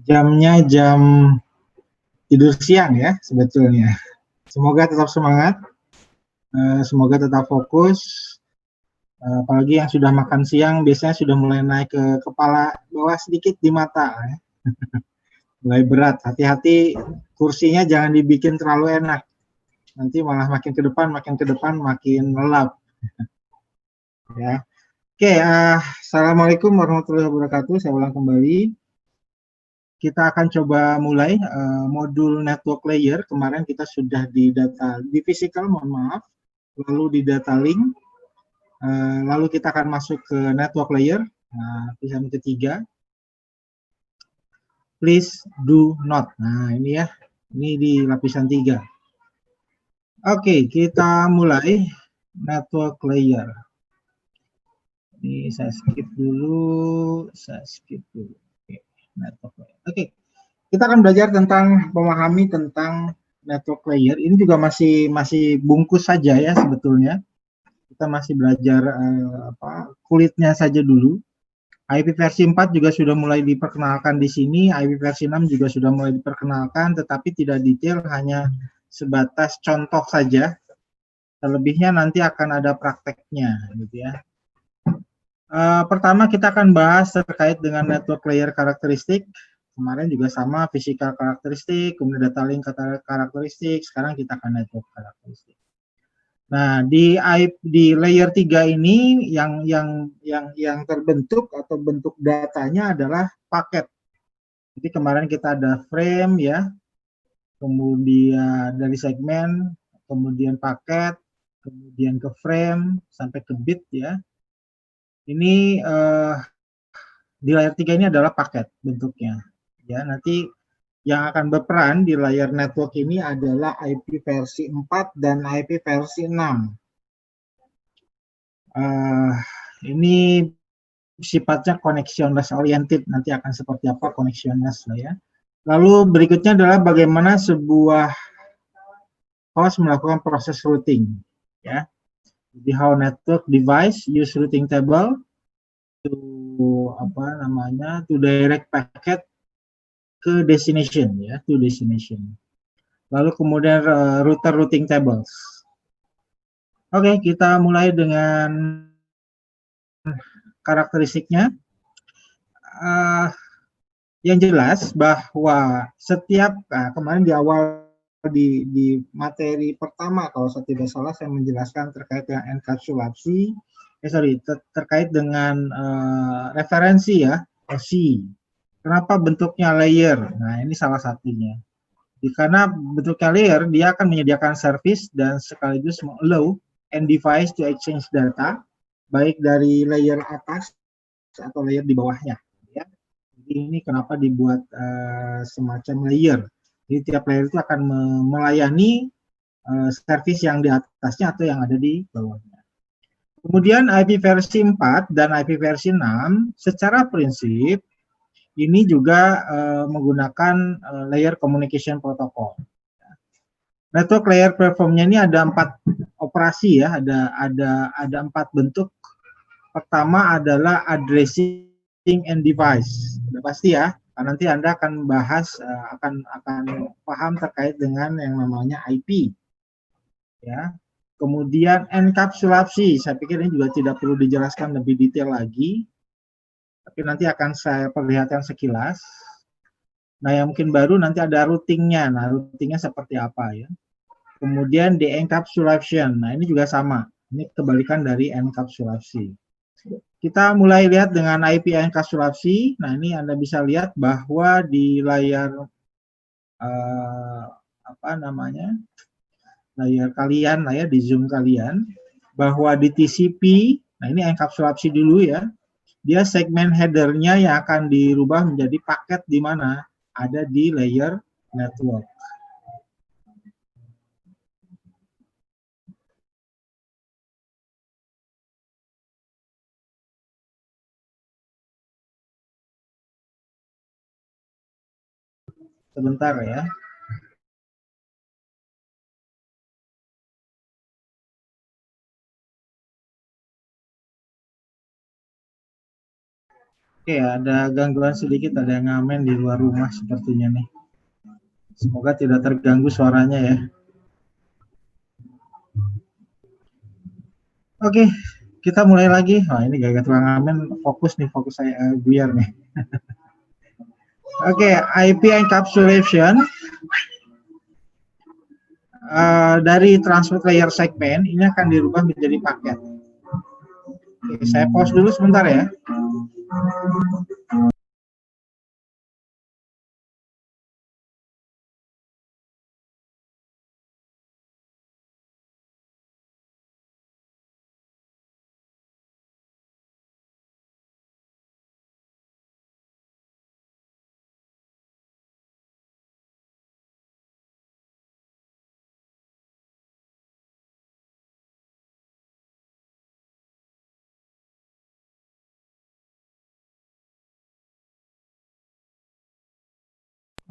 Jamnya jam tidur siang ya sebetulnya. Semoga tetap semangat, semoga tetap fokus. Apalagi yang sudah makan siang biasanya sudah mulai naik ke kepala, bawah sedikit di mata, ya. Mulai berat. Hati-hati kursinya jangan dibikin terlalu enak. Nanti malah makin ke depan, makin lelap. Ya. Oke, assalamualaikum warahmatullahi wabarakatuh. Saya ulang kembali. Kita akan coba mulai modul network layer. Kemarin kita sudah di physical, mohon maaf, lalu di data link, lalu kita akan masuk ke network layer. Nah, lapisan ketiga, please do not. Nah, ini ya, ini di lapisan 3. Oke, kita mulai network layer. Ini saya skip dulu. Oke, network layer. Oke, kita akan belajar tentang memahami tentang network layer. Ini juga masih bungkus saja ya sebetulnya. Kita masih belajar kulitnya saja dulu. IP versi 4 juga sudah mulai diperkenalkan di sini, IP versi 6 juga sudah mulai diperkenalkan, tetapi tidak detail, hanya sebatas contoh saja. Terlebihnya nanti akan ada prakteknya, gitu ya. Pertama kita akan bahas terkait dengan network layer karakteristik. Kemarin juga sama, physical karakteristik, kemudian data link karakteristik, sekarang kita akan network karakteristik. Nah, di layer 3 ini yang terbentuk atau bentuk datanya adalah paket. Jadi kemarin kita ada frame ya, kemudian dari segmen, kemudian paket, kemudian ke frame sampai ke bit ya. Ini di layer 3 ini adalah paket bentuknya. Ya, nanti yang akan berperan di layar network ini adalah IP versi 4 dan IP versi 6. Ini sifatnya connectionless oriented, nanti akan seperti apa connectionless ya. Lalu berikutnya adalah bagaimana sebuah host melakukan proses routing ya. Jadi how network device use routing table to to direct packet ke destination ya, to destination. Lalu kemudian router routing tables. Oke, kita mulai dengan karakteristiknya. Yang jelas bahwa setiap kemarin di awal di materi pertama kalau saya tidak salah saya menjelaskan terkait dengan enkapsulasi, terkait dengan referensi ya, OSI. Kenapa bentuknya layer? Nah, ini salah satunya. Karena bentuknya layer, dia akan menyediakan service dan sekaligus allow end device to exchange data, baik dari layer atas atau layer di bawahnya. Ya. Jadi ini kenapa dibuat semacam layer. Jadi tiap layer itu akan melayani service yang di atasnya atau yang ada di bawahnya. Kemudian IP versi 4 dan IP versi 6 secara prinsip ini juga menggunakan layer communication protocol. Network layer platformnya ini ada 4 operasi ya, ada 4 bentuk. Pertama adalah addressing end device. Sudah pasti ya, nanti Anda akan bahas akan paham terkait dengan yang namanya IP. Ya. Kemudian enkapsulasi, saya pikir ini juga tidak perlu dijelaskan lebih detail lagi. Tapi nanti akan saya perlihatkan sekilas. Nah, yang mungkin baru nanti ada routingnya. Nah, routingnya seperti apa ya. Kemudian de-encapsulation. Nah, ini juga sama. Ini kebalikan dari enkapsulasi. Kita mulai lihat dengan IP enkapsulasi. Nah, ini Anda bisa lihat bahwa di layar layar kalian lah ya, di Zoom kalian, bahwa di TCP, nah ini enkapsulasi dulu ya, dia segmen headernya yang akan dirubah menjadi paket di mana ada di layer network. Sebentar ya. Oke, Oke, ada gangguan sedikit, ada yang ngamen di luar rumah sepertinya nih. Semoga tidak terganggu suaranya ya. Oke, kita mulai lagi. Wah, ini gak tukang ngamen, fokus saya biar nih. Oke, IP encapsulation dari transport layer segment ini akan dirubah menjadi paket. Oke, saya pause dulu sebentar ya.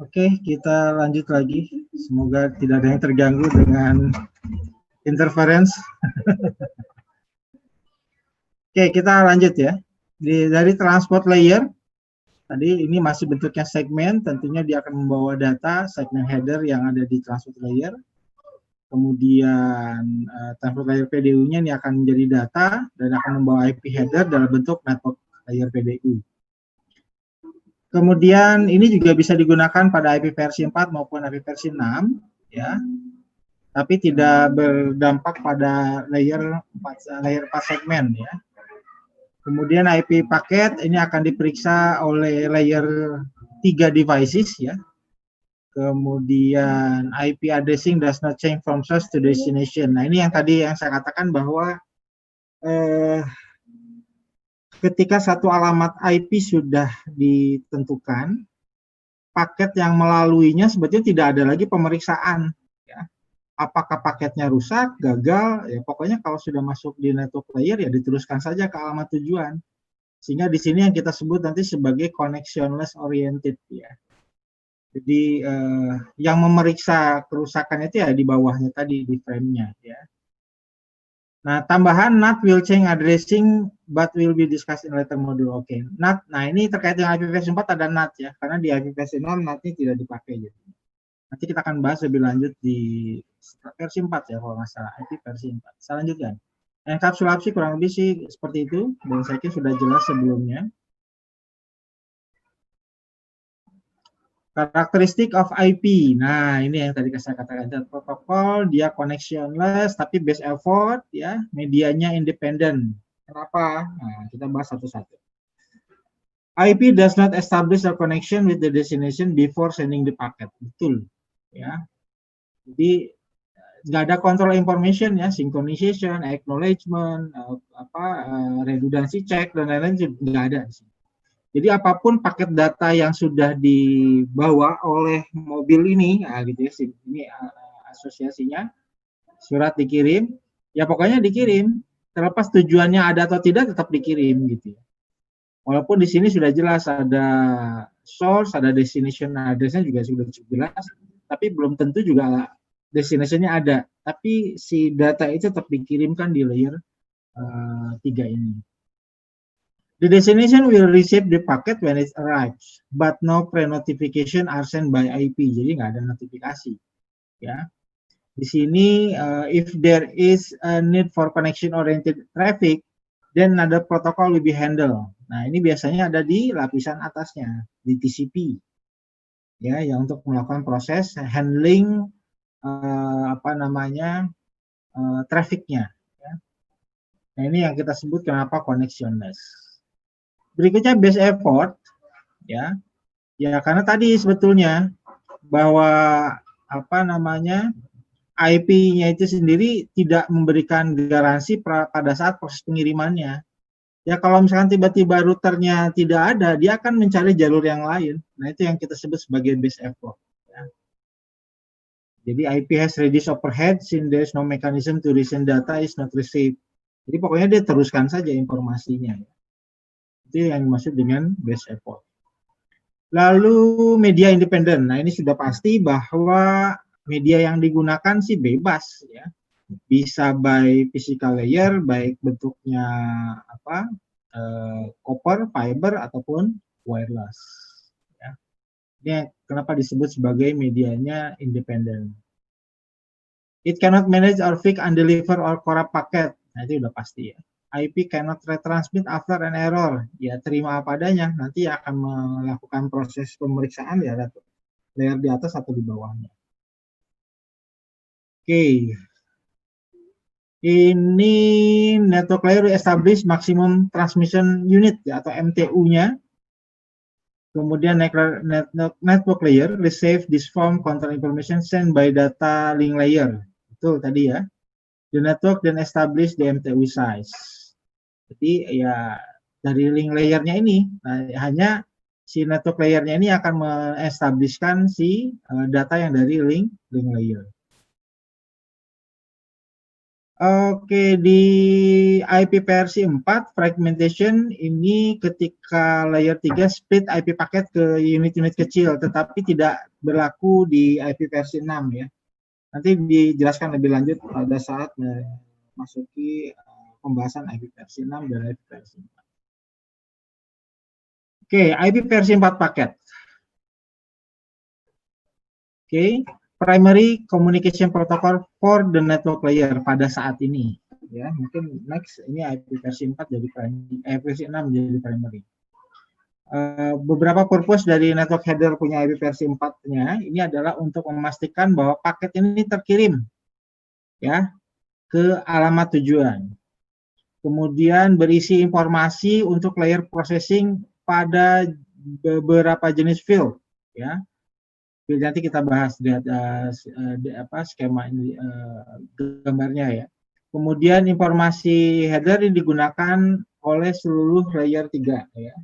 Oke, kita lanjut lagi. Semoga tidak ada yang terganggu dengan interference. Oke, kita lanjut ya. Dari transport layer, tadi ini masih bentuknya segmen, tentunya dia akan membawa data segmen header yang ada di transport layer. Kemudian transport layer PDU-nya ini akan menjadi data dan akan membawa IP header dalam bentuk network layer PDU. Kemudian ini juga bisa digunakan pada IP versi 4 maupun IP versi 6 ya. Tapi tidak berdampak pada layer 4 segmen ya. Kemudian IP paket ini akan diperiksa oleh layer 3 devices ya. Kemudian IP addressing does not change from source to destination. Nah, ini yang tadi yang saya katakan bahwa ketika satu alamat IP sudah ditentukan, paket yang melaluinya sebetulnya tidak ada lagi pemeriksaan ya. Apakah paketnya rusak, gagal, ya pokoknya kalau sudah masuk di network layer ya diteruskan saja ke alamat tujuan. Sehingga di sini yang kita sebut nanti sebagai connectionless oriented ya. Jadi yang memeriksa kerusakan itu ya di bawahnya tadi di frame-nya ya. Nah, tambahan NAT will change addressing but will be discussed in later module. Oke, NAT. Nah, ini terkait dengan IP versi 4 ada NAT ya, karena di IP versi 6 NAT ini tidak dipakai gitu. Nanti kita akan bahas lebih lanjut di versi 4 ya kalau nggak salah, IP versi 4. Saya lanjutkan. Enkapsulasi kurang lebih sih seperti itu, dan saya kira sudah jelas sebelumnya. Karakteristik of IP. Nah, ini yang tadi saya katakan, protokol dia connectionless tapi base effort ya, medianya independen. Kenapa? Nah, kita bahas satu-satu. IP does not establish a connection with the destination before sending the packet. Betul, ya. Jadi nggak ada control information ya, synchronization, acknowledgement, redundancy check dan lain-lain nggak ada. Jadi apapun paket data yang sudah dibawa oleh mobil ini, nah gitu ya, ini asosiasinya, surat dikirim, ya pokoknya dikirim, terlepas tujuannya ada atau tidak tetap dikirim gitu ya. Walaupun di sini sudah jelas ada source, ada destination address-nya juga sudah jelas, tapi belum tentu juga destination-nya ada. Tapi si data itu tetap dikirimkan di layer 3 ini. The destination will receive the packet when it arrives, but no pre-notification are sent by IP. Jadi nggak ada notifikasi, ya. Di sini, if there is a need for connection-oriented traffic, then another protocol will be handled. Nah, ini biasanya ada di lapisan atasnya, di TCP, ya, yang untuk melakukan proses handling trafficnya. Ya. Nah, ini yang kita sebut kenapa connectionless. Berikutnya base effort, ya, karena tadi sebetulnya bahwa IP-nya itu sendiri tidak memberikan garansi pada saat proses pengirimannya. Ya kalau misalkan tiba-tiba routernya tidak ada, dia akan mencari jalur yang lain. Nah itu yang kita sebut sebagai base effort. Ya. Jadi IP has reduced overhead since there is no mechanism to resend data is not received. Jadi pokoknya dia teruskan saja informasinya. Itu yang dimaksud dengan base effort. Lalu media independen. Nah ini sudah pasti bahwa media yang digunakan sih bebas ya. Bisa by physical layer, baik bentuknya copper, fiber, ataupun wireless. Ya. Ini kenapa disebut sebagai medianya independen. It cannot manage or fix undelivered or corrupt packet. Nah, itu udah pasti ya. IP cannot retransmit after an error. Ya, terima apa adanya. Nanti akan melakukan proses pemeriksaan ya, layer di atas atau di bawahnya. Oke. Ini network layer establish maximum transmission unit ya, atau MTU-nya. Kemudian network layer receive this form control information sent by data link layer. Itu tadi ya. The network then establish the MTU size. Jadi ya dari link layernya ini, nah, hanya si network layernya ini akan menestablishkan si data yang dari link layer. Oke, di IP versi 4, fragmentation ini ketika layer 3 split IP paket ke unit-unit kecil, tetapi tidak berlaku di IP versi 6 ya. Nanti dijelaskan lebih lanjut pada saat memasuki pembahasan IP versi 6 dan IP versi 4. Oke, IP versi 4 paket. Oke, primary communication protocol for the network layer pada saat ini. Ya, mungkin next ini IP versi 4 jadi primary, versi 6 jadi primary. Beberapa purpose dari network header punya IP versi 4-nya ini adalah untuk memastikan bahwa paket ini terkirim ya ke alamat tujuan. Kemudian berisi informasi untuk layer processing pada beberapa jenis field ya. Nanti kita bahas lihat skema ini gambarnya ya. Kemudian informasi header ini digunakan oleh seluruh layer 3 ya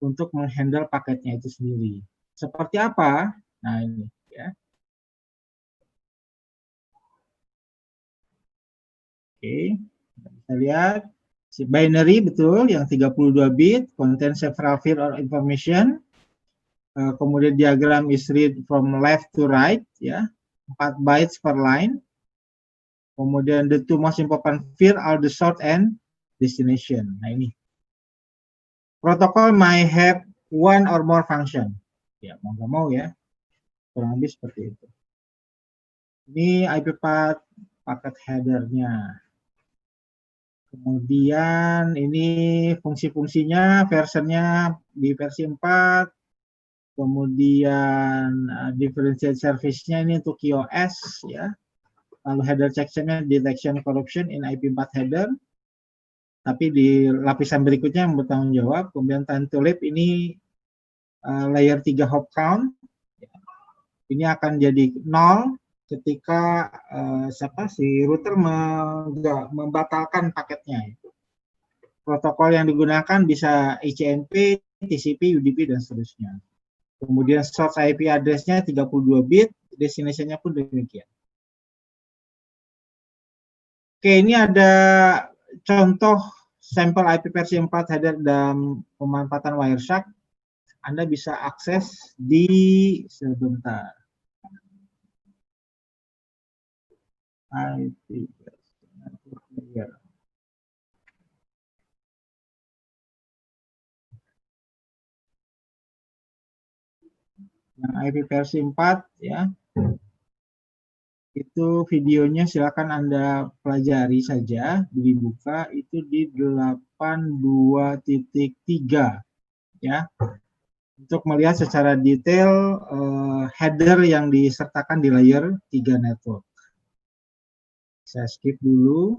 untuk menghandle paketnya itu sendiri. Seperti apa? Nah, ini ya. Oke, kita lihat si binary betul yang 32 bit contain several field or information. Kemudian diagram is read from left to right ya, 4 bytes per line. Kemudian the two most important field are the source and destination. Nah, ini. Protocol might have one or more function. Ya, mau nggak mau ya. Kurang lebih seperti itu. Ini IP path paket header-nya. Kemudian ini fungsi-fungsinya, versionnya di versi 4. Kemudian differentiate service-nya ini untuk QoS ya. Lalu header section-nya detection corruption in IP4 header. Tapi di lapisan berikutnya yang bertanggung jawab. Kemudian time to leap ini layer 3 hop count. Ini akan jadi 0 ketika si router membatalkan paketnya. Protokol yang digunakan bisa ICMP, TCP, UDP, dan seterusnya. Kemudian source IP address-nya 32 bit, destination-nya pun demikian. Oke, ini ada contoh sampel IP versi 4 header dan pemanfaatan Wireshark. Anda bisa akses di sebentar. IP layer. Yang IP versi 4 ya. Itu videonya silakan Anda pelajari saja, dibuka itu di 82.3 ya. Untuk melihat secara detail header yang disertakan di layer 3 network. Saya skip dulu.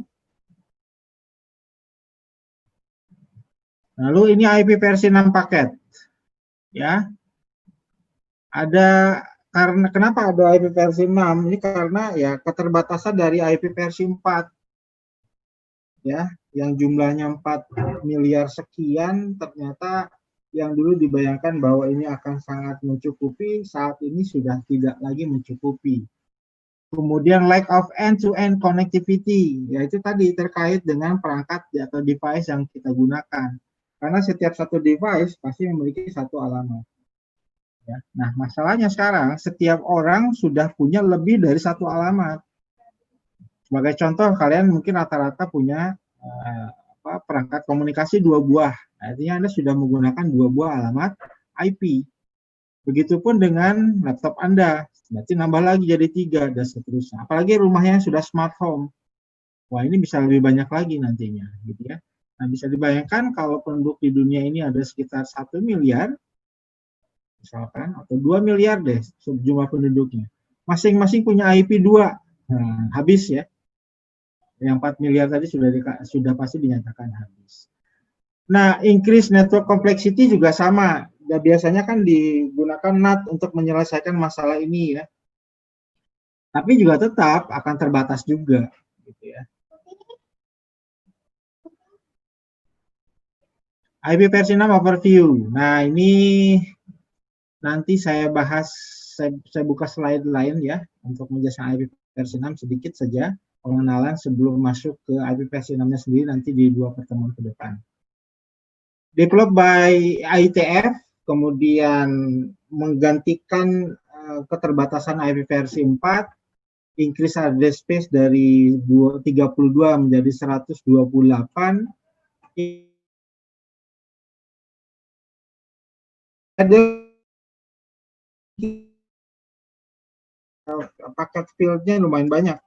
Lalu ini IP versi 6 paket. Ya. Ada karena kenapa ada IP versi 6? Ini karena ya keterbatasan dari IP versi 4. Ya, yang jumlahnya 4 miliar sekian ternyata yang dulu dibayangkan bahwa ini akan sangat mencukupi, saat ini sudah tidak lagi mencukupi. Kemudian lack of end-to-end connectivity, yaitu tadi terkait dengan perangkat atau device yang kita gunakan. Karena setiap satu device pasti memiliki satu alamat. Ya. Nah, masalahnya sekarang setiap orang sudah punya lebih dari satu alamat. Sebagai contoh, kalian mungkin rata-rata punya perangkat komunikasi 2 buah. Artinya Anda sudah menggunakan 2 buah alamat IP. Begitupun dengan laptop Anda, berarti nambah lagi jadi 3 dan seterusnya. Apalagi rumahnya sudah smart home. Wah, ini bisa lebih banyak lagi nantinya, gitu ya. Nah, bisa dibayangkan kalau penduduk di dunia ini ada sekitar 1 miliar, misalkan, atau 2 miliar deh jumlah penduduknya. Masing-masing punya IP 2. Nah, habis ya. Yang 4 miliar tadi sudah pasti dinyatakan habis. Nah, increase network complexity juga sama. Dan biasanya kan digunakan NAT untuk menyelesaikan masalah ini ya. Tapi juga tetap akan terbatas juga, gitu ya. IP versi 6 overview. Nah, ini nanti saya bahas, saya buka slide lain ya untuk menjelaskan IP versi 6 sedikit saja pengenalan sebelum masuk ke IP versi 6-nya sendiri nanti di 2 pertemuan ke depan. Developed by IETF, kemudian menggantikan keterbatasan IP versi 4, increase address space dari 32 menjadi 128. Ada paket fieldnya lumayan banyak.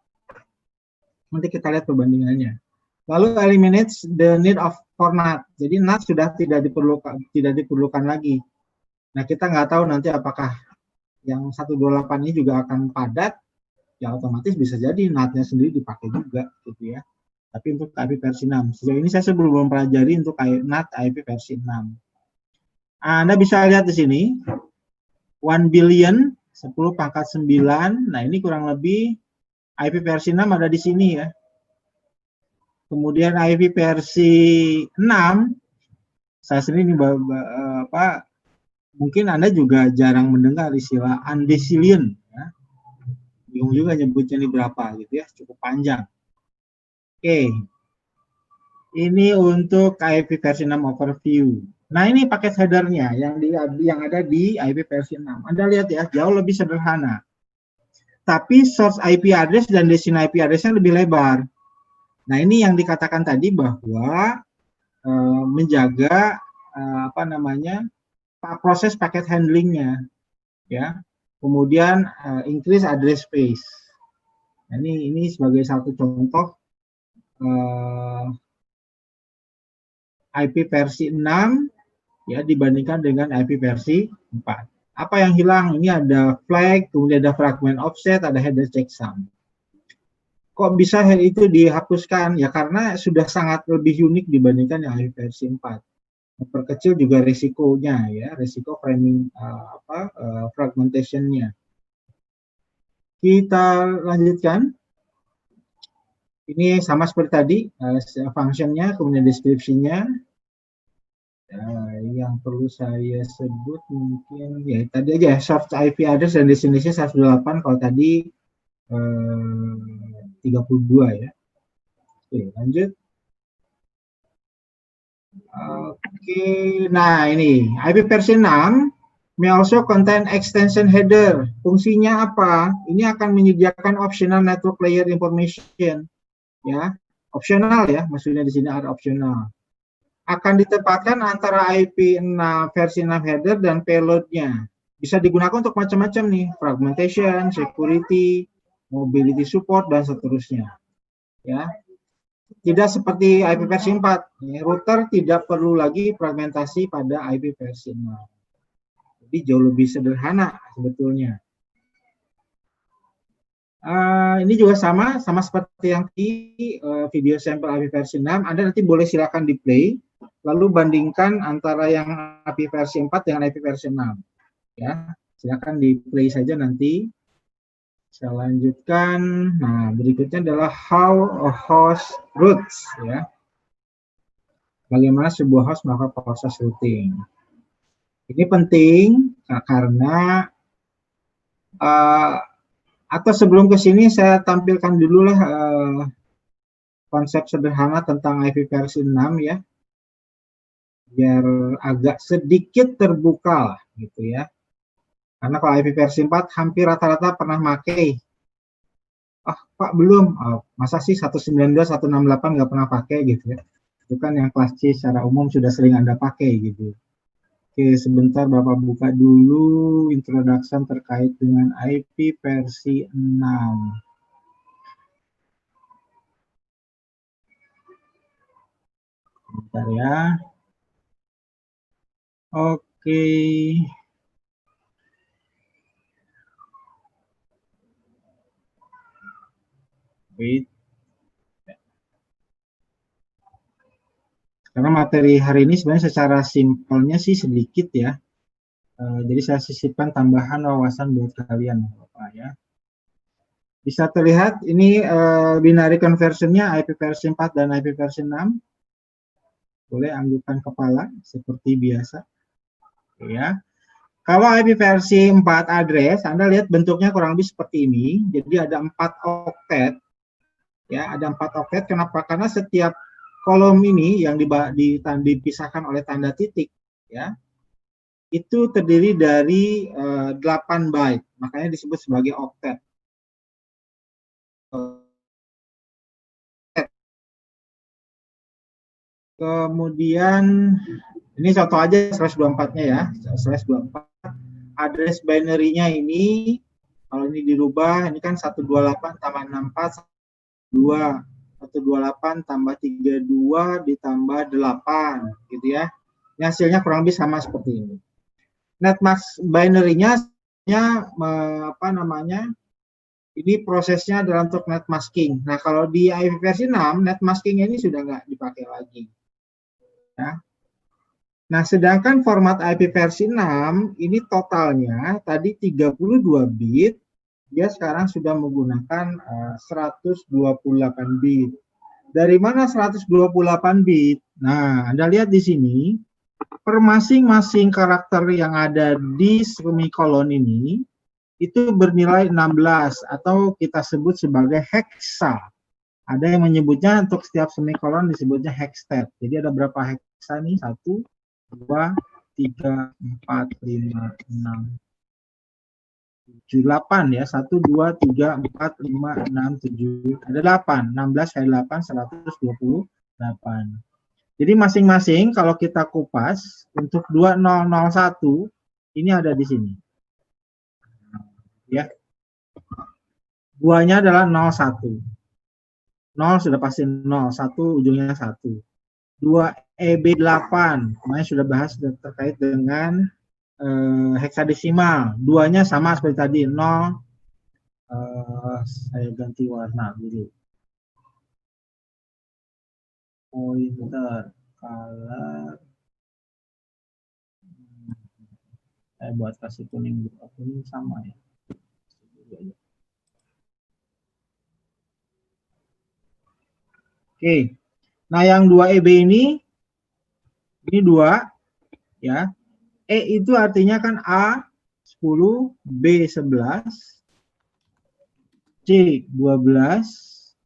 Nanti kita lihat perbandingannya. Lalu eliminates the need of for NAT. Jadi NAT sudah tidak diperlukan lagi. Nah, kita nggak tahu nanti apakah yang 128 ini juga akan padat, ya otomatis bisa jadi NAT-nya sendiri dipakai juga, gitu ya. Tapi untuk IP versi 6, sejauh ini saya belum mempelajari untuk NAT IP versi 6. Anda bisa lihat di sini, 1 billion, 10 pangkat 9, nah ini kurang lebih IP versi 6 ada di sini ya. Kemudian IP versi 6, saya sendiri mungkin Anda juga jarang mendengar istilah undecillion. Ya. Bingung juga nyebutnya ini berapa gitu ya, cukup panjang. Oke, ini untuk IP versi 6 overview. Nah ini paket headernya yang ada di IP versi 6. Anda lihat ya, jauh lebih sederhana. Tapi source IP address dan destination IP address-nya lebih lebar. Nah ini yang dikatakan tadi bahwa menjaga proses paket handlingnya, ya. Kemudian increase address space. Nah, ini sebagai satu contoh IP versi 6 ya dibandingkan dengan IP versi 4. Apa yang hilang? Ini ada flag, kemudian ada fragment offset, ada header checksum. Kok bisa hal itu dihapuskan? Ya karena sudah sangat lebih unik dibandingkan yang IP versi 4. Memperkecil juga resikonya ya, resiko framing fragmentation-nya. Kita lanjutkan. Ini sama seperti tadi, function-nya, kemudian deskripsinya. Yang perlu saya sebut mungkin ya tadi aja source IP address dan destination 128, kalau tadi 32 ya. Oke, lanjut. Oke, nah ini IP versi 6 may also contain extension header. Fungsinya apa? Ini akan menyediakan optional network layer information. Ya, opsional ya, maksudnya di sini ada opsional. Akan ditempatkan antara IP 6 versi 6 header dan payload-nya. Bisa digunakan untuk macam-macam nih, fragmentation, security, mobility support dan seterusnya. Ya. Tidak seperti IP versi 4, router tidak perlu lagi fragmentasi pada IP versi 6. Jadi jauh lebih sederhana sebetulnya. Ini juga sama seperti yang di video sampel IP versi 6. Anda nanti boleh silakan di play, lalu bandingkan antara yang IP versi 4 dengan IP versi 6. Ya, silakan di play saja nanti. Saya lanjutkan. Nah, berikutnya adalah how a host routes ya. Bagaimana sebuah host melakukan proses routing. Ini penting karena atau sebelum ke sini saya tampilkan dulu lah konsep sederhana tentang IP versi 6 ya. Biar agak sedikit terbuka lah gitu ya. Karena kalau IP versi 4 hampir rata-rata pernah pakai. Pak belum, masa sih 192, 168 nggak pernah pakai gitu ya. Itu kan yang kelas C secara umum sudah sering Anda pakai gitu. Oke, sebentar Bapak buka dulu introduction terkait dengan IP versi 6. Bentar ya. Oke. Wait. Karena materi hari ini sebenarnya secara simpelnya sih sedikit ya. Jadi saya sisipkan tambahan wawasan buat kalian, Bapak ya. Bisa terlihat ini binary conversion-nya IP versi 4 dan IP versi 6. Boleh anggukkan kepala seperti biasa. Ya. Kalau IP versi 4 address, Anda lihat bentuknya kurang lebih seperti ini. Jadi ada 4 oktet. Ya, ada 4 oktet. Kenapa? Karena setiap kolom ini yang dipisahkan oleh tanda titik, ya, itu terdiri dari 8 byte. Makanya disebut sebagai oktet. Kemudian ini contoh aja /24-nya ya, /24. Address binary-nya ini kalau ini dirubah, ini kan 128 tambah 64 2 128 tambah 32 ditambah 8 gitu ya. Ini hasilnya kurang lebih sama seperti ini. Netmask binary-nya apa namanya? Ini prosesnya adalah untuk netmasking. Nah, kalau di IP versi 6, netmasking ini sudah nggak dipakai lagi. Ya. Nah, sedangkan format IP versi 6 ini totalnya tadi 32 bit, dia sekarang sudah menggunakan 128 bit. Dari mana 128 bit? Nah, Anda lihat di sini, per masing-masing karakter yang ada di semikolon ini, itu bernilai 16 atau kita sebut sebagai hexa. Ada yang menyebutnya untuk setiap semikolon disebutnya hexstat. Jadi ada berapa hexa nih? 1, 2, 3, 4, 5, 6, 7, 8 ya. 1, 2, 3, 4, 5, 6, 7. Ada 8. 16 kali 8, 128. Jadi masing-masing kalau kita kupas, untuk 2001, ini ada di sini. Ya. Duanya adalah 01. 0 sudah pasti 0, 1 ujungnya 1. 2 EB8, kemarin sudah bahas terkait dengan heksadesimal. Duanya sama seperti tadi, 0. Saya ganti warna dulu. Pointer, color. Saya buat kasih kuning, kuning sama ya. Oke, nah yang 2 EB ini 2 ya. E itu artinya kan A 10, B 11, C 12,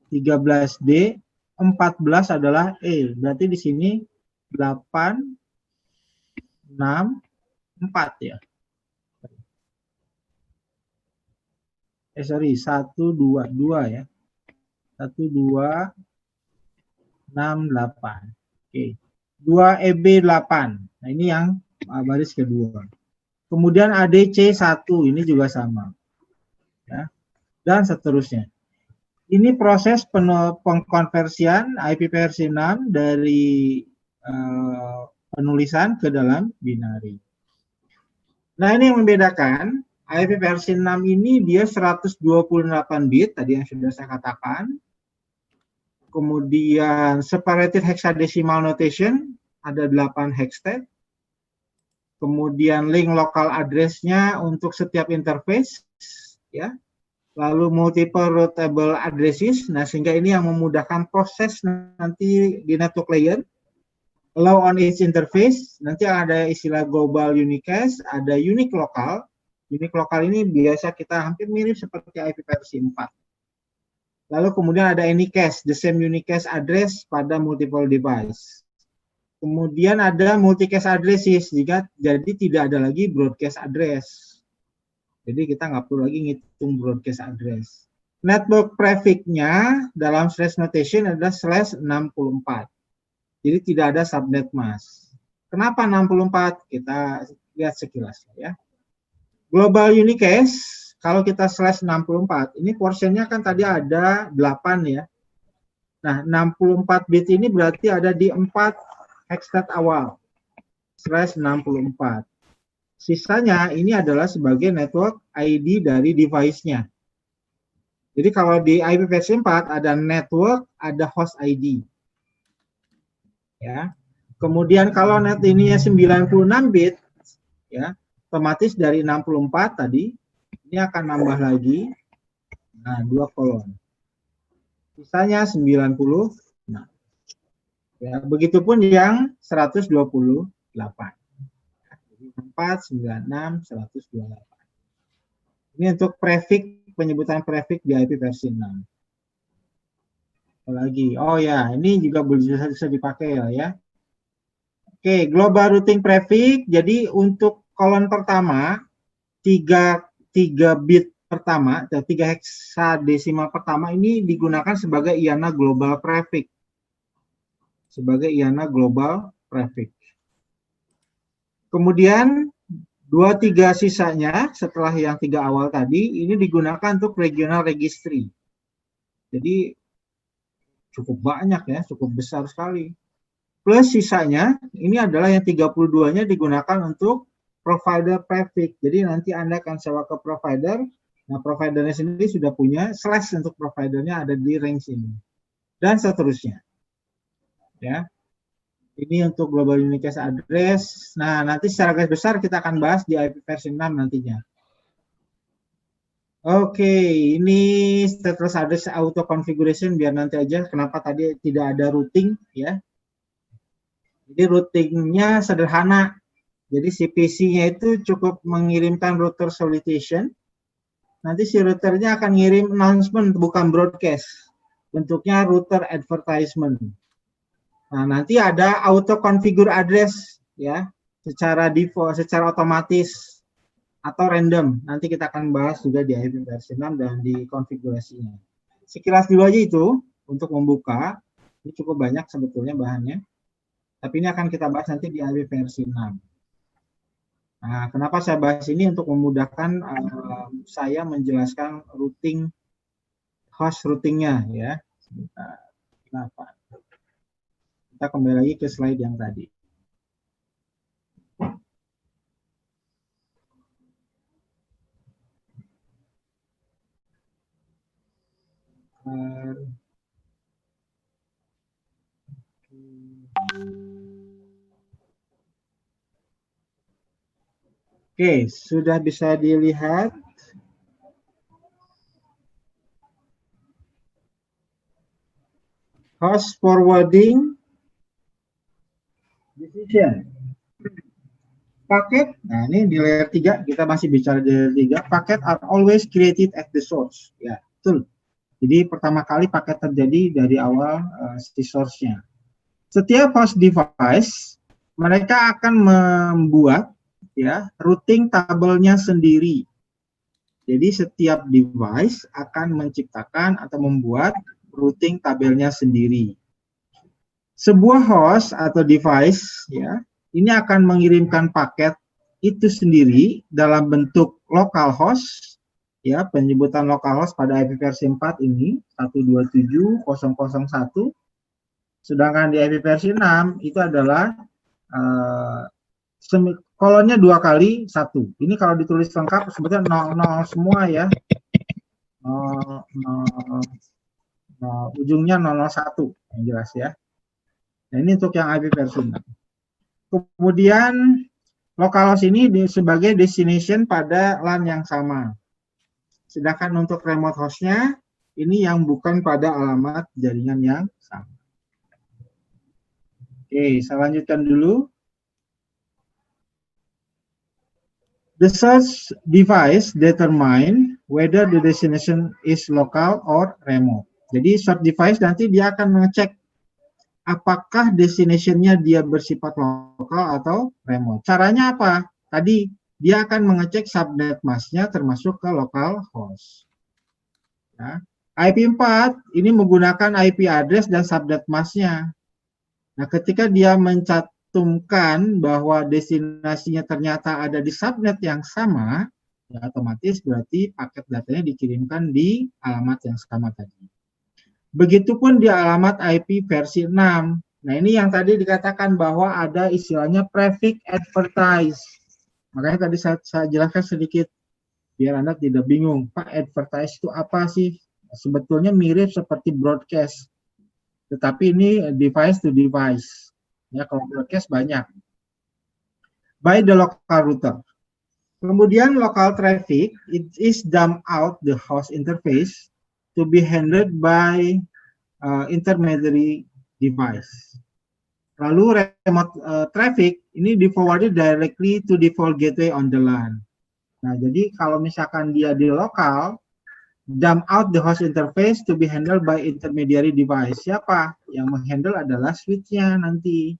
13D, 14 adalah E. Berarti di sini 8, 6, 4 ya. Sorry, 1, 2, 2 ya. 1, 2, 6, 8. Oke. 2 EB 8. Nah, ini yang baris kedua. Kemudian ADC 1, ini juga sama. Ya. Dan seterusnya. Ini proses pengkonversian IP versi 6 dari penulisan ke dalam binary. Nah, ini yang membedakan. IP versi 6 ini dia 128 bit, tadi yang sudah saya katakan. Kemudian separated hexadecimal notation, ada 8 hexstat. Kemudian link local address-nya untuk setiap interface, ya. Lalu multiple routable addresses, nah sehingga ini yang memudahkan proses nanti di network layer. Allow on each interface, nanti ada istilah global unicast, ada unique local. Unique local ini biasa kita hampir mirip seperti IP versi 4. Lalu kemudian ada anycast, the same unicast address pada multiple device. Kemudian ada multicast addresses, jadi tidak ada lagi broadcast address. Jadi kita nggak perlu lagi ngitung broadcast address. network prefix-nya dalam slash notation adalah slash 64. Jadi tidak ada subnet mask. Kenapa 64? Kita lihat sekilas ya. Global unicast, kalau kita slash 64, ini portionnya kan tadi ada 8 ya. Nah, 64 bit ini berarti ada di 4 hexstat awal, slash 64. Sisanya ini adalah sebagai network ID dari device-nya. Jadi kalau di IPv4 ada network, ada host ID. Ya. Kemudian kalau net ini 96 bit, ya, otomatis dari 64 tadi, ini akan nambah lagi, nah 2 kolom. Sisanya 90. Nah, ya, begitupun yang 128. Jadi 4, 96, 128. Ini untuk prefix, penyebutan prefix di IP versi 6. Lagi, oh ya, ini juga bisa dipakai ya. Oke, global routing prefix. Jadi untuk kolom pertama 3 bit pertama atau 3 heksadesimal pertama ini digunakan sebagai IANA global prefix. Sebagai IANA global prefix. Kemudian 2-3 sisanya setelah yang 3 awal tadi ini digunakan untuk regional registry. Jadi cukup banyak ya, cukup besar sekali. Plus sisanya ini adalah yang 32-nya digunakan untuk provider prefix. Jadi nanti Anda akan sewa ke provider. Nah, providernya sendiri sudah punya slash untuk providernya ada di range ini. Dan seterusnya. Ya. Ini untuk global unicast address. Nah, nanti secara garis besar kita akan bahas di IP versi 6 nantinya. Oke, ini stateless address auto configuration biar nanti aja kenapa tadi tidak ada routing ya. Jadi routingnya sederhana. Jadi si PC-nya itu cukup mengirimkan router solicitation. Nanti si routernya akan ngirim announcement bukan broadcast. Bentuknya router advertisement. Nah, nanti ada auto configure address ya, secara default, secara otomatis atau random. Nanti kita akan bahas juga di IP versi 6 dan di konfigurasinya. Sekilas dulu aja itu untuk membuka. Ini cukup banyak sebetulnya bahannya. Tapi ini akan kita bahas nanti di IP versi 6. Nah, kenapa saya bahas ini untuk memudahkan saya menjelaskan routing, host routingnya ya. Kenapa? Kita kembali lagi ke slide yang tadi. Oke, sudah bisa dilihat. Host forwarding decision. Paket, nah ini di layer 3, kita masih bicara di layer 3, paket are always created at the source. Ya, betul. Jadi pertama kali paket terjadi dari awal si source-nya. Setiap host device, mereka akan membuat ya routing tabelnya sendiri. Jadi setiap device akan menciptakan atau membuat routing tabelnya sendiri. Sebuah host atau device ya, ini akan mengirimkan paket itu sendiri dalam bentuk localhost ya, penyebutan localhost pada IP versi 4 ini 127.0.0.1. Sedangkan di IP versi 6 itu adalah kolonnya 2 kali 1. Ini kalau ditulis lengkap sebetulnya 00 semua ya. 0, ujungnya 001 yang jelas ya. Nah, ini untuk yang IP versi 6. Kemudian localhost ini sebagai destination pada LAN yang sama. Sedangkan untuk remote hostnya ini yang bukan pada alamat jaringan yang sama. Oke, saya lanjutkan dulu. The source device determine whether the destination is local or remote. Jadi source device nanti dia akan mengecek apakah destination-nya dia bersifat lokal atau remote. Caranya apa? Tadi dia akan mengecek subnet mask-nya termasuk ke local host. Ya. IP4 ini menggunakan IP address dan subnet masknya. Nah, ketika dia mencantumkan bahwa destinasinya ternyata ada di subnet yang sama, ya otomatis berarti paket datanya dikirimkan di alamat yang sama tadi. Begitupun di alamat IP versi 6. Nah, ini yang tadi dikatakan bahwa ada istilahnya prefix advertise. Makanya tadi saya jelaskan sedikit biar Anda tidak bingung. Pak, advertise itu apa sih? Sebetulnya mirip seperti broadcast. Tetapi ini device to device. Ya, kalau broadcast banyak. By the local router. Kemudian local traffic, it is dump out the host interface to be handled by intermediary device. Lalu remote traffic ini di forwarded directly to default gateway on the LAN. Nah, jadi kalau misalkan dia di lokal, dump out the host interface to be handled by intermediary device. Siapa? Yang menghandle adalah switch-nya nanti.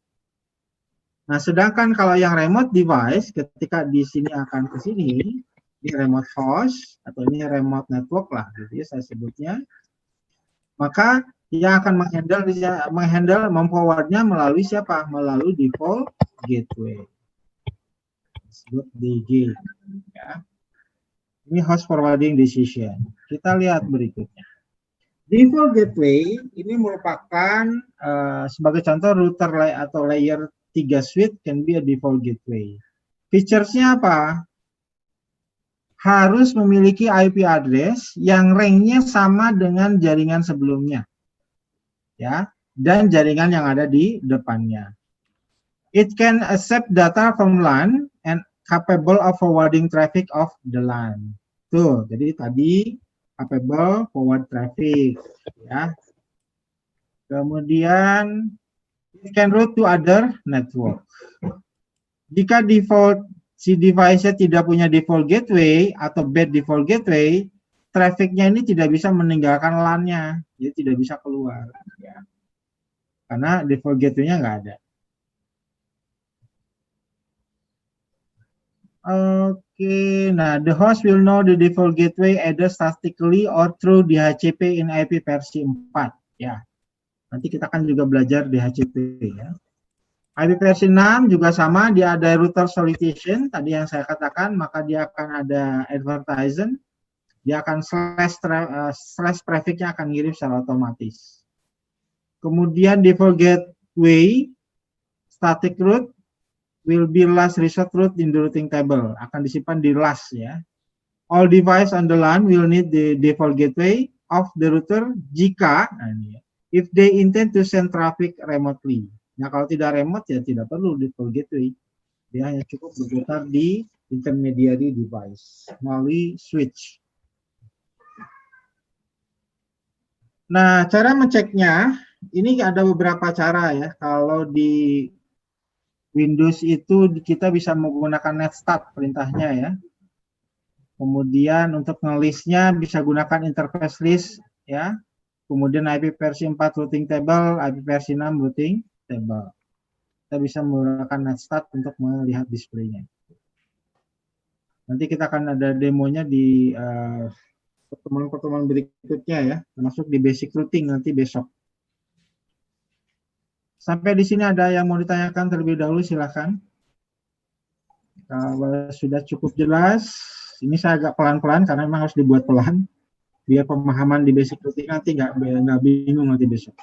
Nah, sedangkan kalau yang remote device, ketika di sini akan ke sini, di remote host, atau ini remote network lah, gitu ya saya sebutnya, maka yang akan memforwardnya melalui siapa? Melalui default gateway. Disebut DG. Ya. Ini host forwarding decision. Kita lihat berikutnya. Default gateway ini merupakan sebagai contoh router atau layer 3 switch can be a default gateway. Features-nya apa? Harus memiliki IP address yang range-nya sama dengan jaringan sebelumnya. Ya, dan jaringan yang ada di depannya. It can accept data from LAN and capable of forwarding traffic of the LAN. Tuh, jadi tadi capable forward traffic, ya. Kemudian it can route to other network. Jika default si device-nya tidak punya default gateway atau bad default gateway, traffic-nya ini tidak bisa meninggalkan LAN-nya, jadi tidak bisa keluar, ya. Karena default gateway-nya nggak ada. Oke, nah the host will know the default gateway either statically or through DHCP in IP versi 4. Ya, nanti kita akan juga belajar DHCP ya. IP versi 6 juga sama, dia ada router solicitation, tadi yang saya katakan, maka dia akan ada advertisement, dia akan slash traffic-nya akan ngirim secara otomatis. Kemudian default gateway, static route, will be last resort route in the routing table, akan disimpan di last ya. All device on the LAN will need the default gateway of the router jika, if they intend to send traffic remotely. Nah, kalau tidak remote ya tidak perlu default gateway. Dia hanya cukup berputar di intermediary device melalui switch. Nah, cara mengeceknya ini ada beberapa cara ya. Kalau di Windows itu kita bisa menggunakan netstart perintahnya ya. Kemudian untuk ngelistnya bisa gunakan interface list ya. Kemudian IP versi 4 routing table, IP versi 6 routing table. Kita bisa menggunakan netstart untuk melihat displaynya. Nanti kita akan ada demonya di pertemuan-pertemuan berikutnya ya, termasuk di basic routing nanti besok. Sampai di sini ada yang mau ditanyakan terlebih dahulu, silakan. Kalau sudah cukup jelas, ini saya agak pelan-pelan karena memang harus dibuat pelan, biar pemahaman di basic routing nanti nggak bingung nanti besok.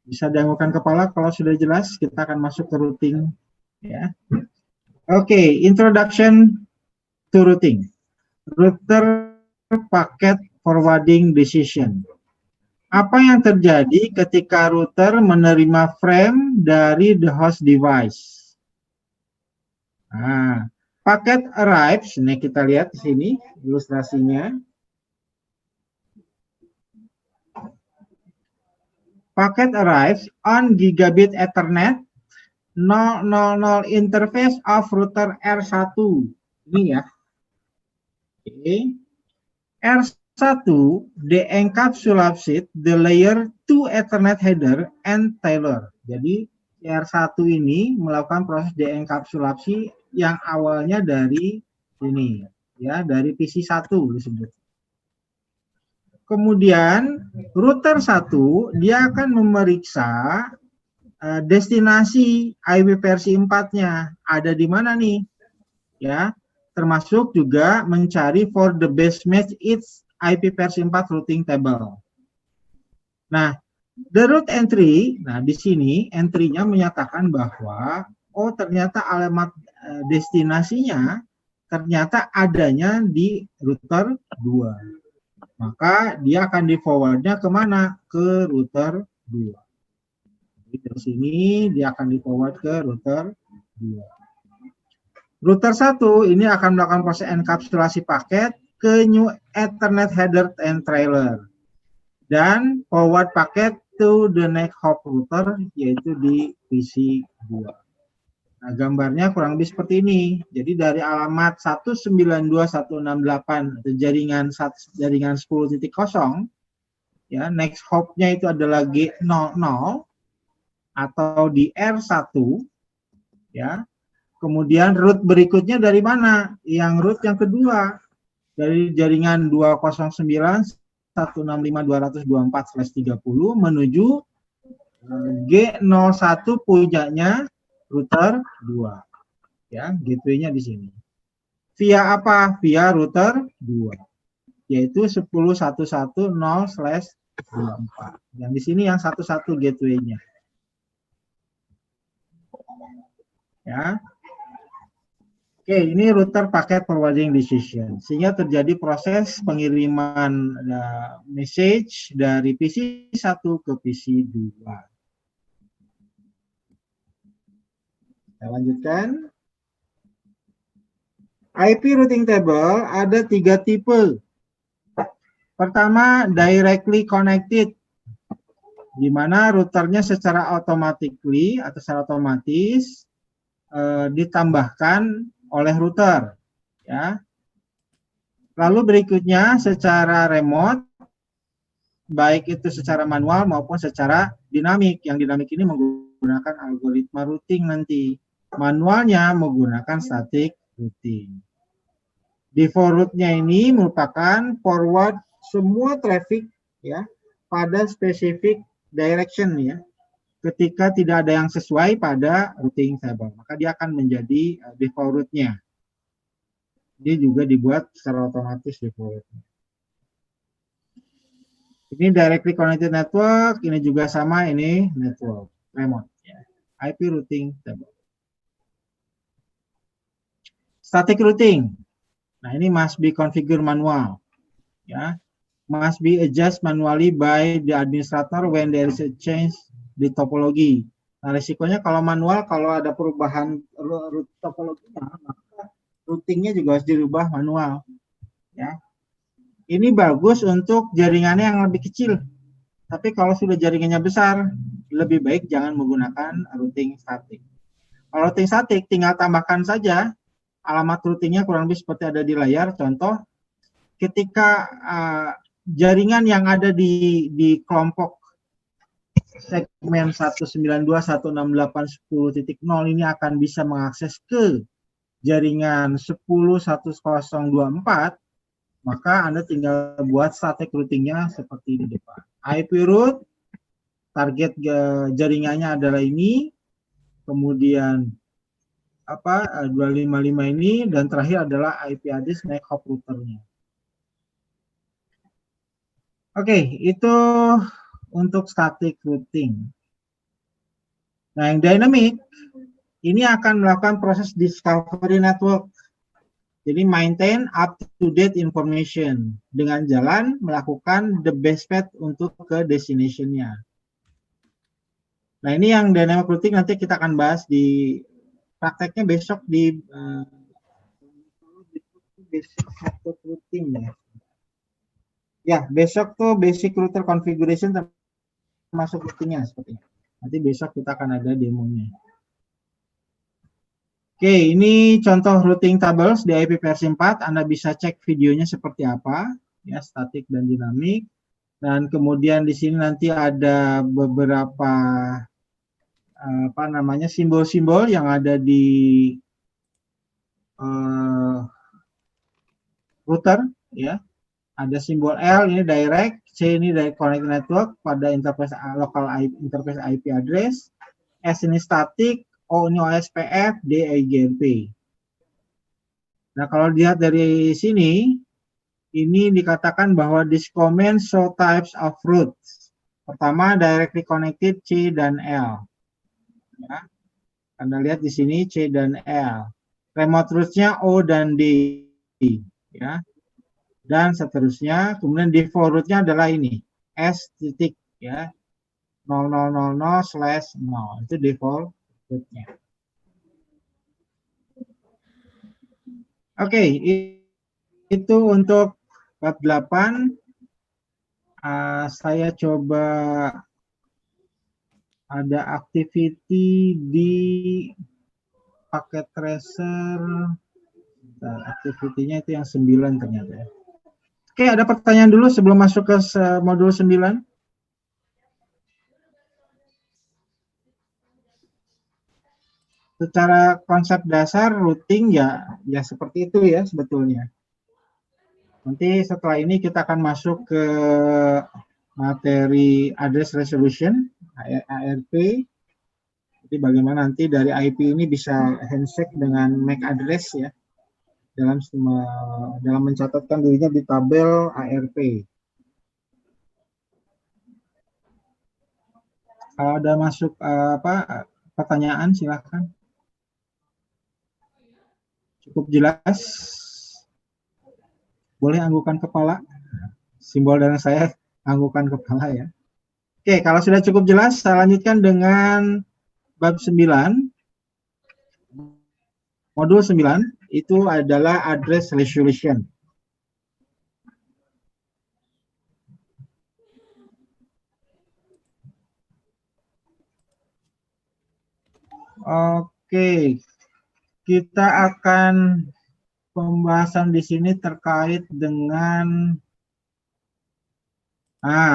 Bisa dianggukkan kepala kalau sudah jelas, kita akan masuk ke routing. Ya. Oke, introduction to routing. Router packet forwarding decision. Apa yang terjadi ketika router menerima frame dari the host device? Nah, packet arrives, ini kita lihat di sini ilustrasinya. Packet arrives on gigabit Ethernet 000 interface of router R1. Ini ya. Oke. R1 de-encapsulates the layer 2 Ethernet header and tailor. Jadi R1 ini melakukan proses de-encapsulasi yang awalnya dari ini ya, dari PC1 disebut. Kemudian router 1 dia akan memeriksa destinasi IP versi 4-nya ada di mana nih, ya. Termasuk juga mencari for the best match its IP versi 4 routing table. Nah, the root entry, nah di sini entry-nya menyatakan bahwa oh ternyata alamat destinasinya ternyata adanya di router 2. Maka dia akan di forwardnya kemana? Ke router 2. Jadi dari sini dia akan di forward ke router 2. Router 1 ini akan melakukan proses enkapsulasi paket ke new Ethernet header and trailer. Dan forward paket to the next hop router, yaitu di PC 2. Nah, gambarnya kurang lebih seperti ini. Jadi dari alamat 192.168 atau jaringan 10.0 ya, next hop-nya itu adalah G00 atau di R1 ya. Kemudian root berikutnya dari mana? Yang root yang kedua dari jaringan 209.165.224/30 menuju G01 punyanya router 2. Ya, gateway-nya di sini. Via apa? Via router 2. Yaitu 10.110/24. Yang di sini yang 11 gateway-nya. Ya. Oke, ini router packet forwarding decision. Sehingga terjadi proses pengiriman message dari PC 1 ke PC 2. Kita lanjutkan. IP routing table ada 3 tipe. Pertama, directly connected, di mana routernya secara automatically atau secara otomatis ditambahkan oleh router, ya. Lalu berikutnya secara remote, baik itu secara manual maupun secara dinamik. Yang dinamik ini menggunakan algoritma routing nanti. Manualnya menggunakan static routing. Default route-nya ini merupakan forward semua traffic ya pada spesifik direction ya. Ketika tidak ada yang sesuai pada routing table, maka dia akan menjadi default route-nya. Dia juga dibuat secara otomatis default route-nya. Ini directly connected network, ini juga sama, ini network remote ya. IP routing table. Static routing. Nah, ini must be configured manual ya. Must be adjust manually by the administrator when there is a change di topologi. Nah, risikonya kalau manual, kalau ada perubahan topologinya, maka routingnya juga harus dirubah manual. Ya, ini bagus untuk jaringannya yang lebih kecil. Tapi kalau sudah jaringannya besar, lebih baik jangan menggunakan routing statik. Kalau routing statik, tinggal tambahkan saja alamat routingnya kurang lebih seperti ada di layar. Contoh, ketika jaringan yang ada di kelompok segmen 192.168.10.0 ini akan bisa mengakses ke jaringan 10.1.0.24, maka Anda tinggal buat static routingnya seperti di depan. IP route, target jaringannya adalah ini, kemudian 255 ini, dan terakhir adalah IP address next hop routernya. Oke, itu untuk static routing. Nah, yang dynamic ini akan melakukan proses discovery network. Jadi maintain up-to-date information dengan jalan melakukan the best path untuk ke destination-nya. Nah, ini yang dynamic routing nanti kita akan bahas di prakteknya besok di basic network routing ya. Ya, besok tuh basic router configuration termasuk routingnya sepertinya. Nanti besok kita akan ada demonya. Oke, ini contoh routing tables di IP versi 4. Anda bisa cek videonya seperti apa, ya, statik dan dinamik. Dan kemudian di sini nanti ada beberapa simbol-simbol yang ada di router, ya. Ada simbol L ini direct, C ini direct connect network pada interface local interface IP address, S ini static, O ini OSPF, D IGRP. Nah, kalau dilihat dari sini, ini dikatakan bahwa this command show types of routes. Pertama, directly connected C dan L. Ya. Anda lihat di sini C dan L. Remote routes-nya O dan D. Ya. Dan seterusnya. Kemudian default route-nya adalah ini. S titik. Ya. 0000/0. Itu default route-nya. Oke, itu untuk bab 8. Saya coba ada activity di paket tracer. Activity-nya itu yang 9 ternyata ya. Oke, ada pertanyaan dulu sebelum masuk ke modul 9? Secara konsep dasar routing ya seperti itu ya sebetulnya. Nanti setelah ini kita akan masuk ke materi address resolution, ARP. Jadi bagaimana nanti dari IP ini bisa handshake dengan MAC address ya, dalam mencatatkan dirinya di tabel ARP. Kalau ada masuk pertanyaan silakan. Cukup jelas? Boleh anggukan kepala? Simbol dari saya anggukan kepala ya. Oke, kalau sudah cukup jelas, saya lanjutkan dengan bab 9. Modul 9 itu adalah address resolution. Oke, kita akan pembahasan di sini terkait dengan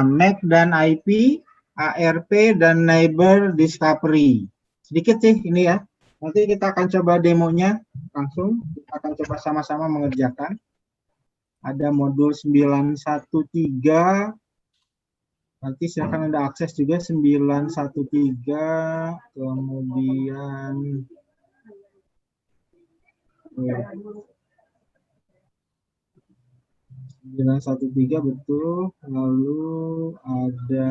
MAC dan IP, ARP, dan neighbor discovery. Sedikit sih ini ya. Nanti kita akan coba demonya langsung. Kita akan coba sama-sama mengerjakan. Ada modul 913. Nanti silakan Anda akses juga 913. Kemudian 913 betul. Lalu ada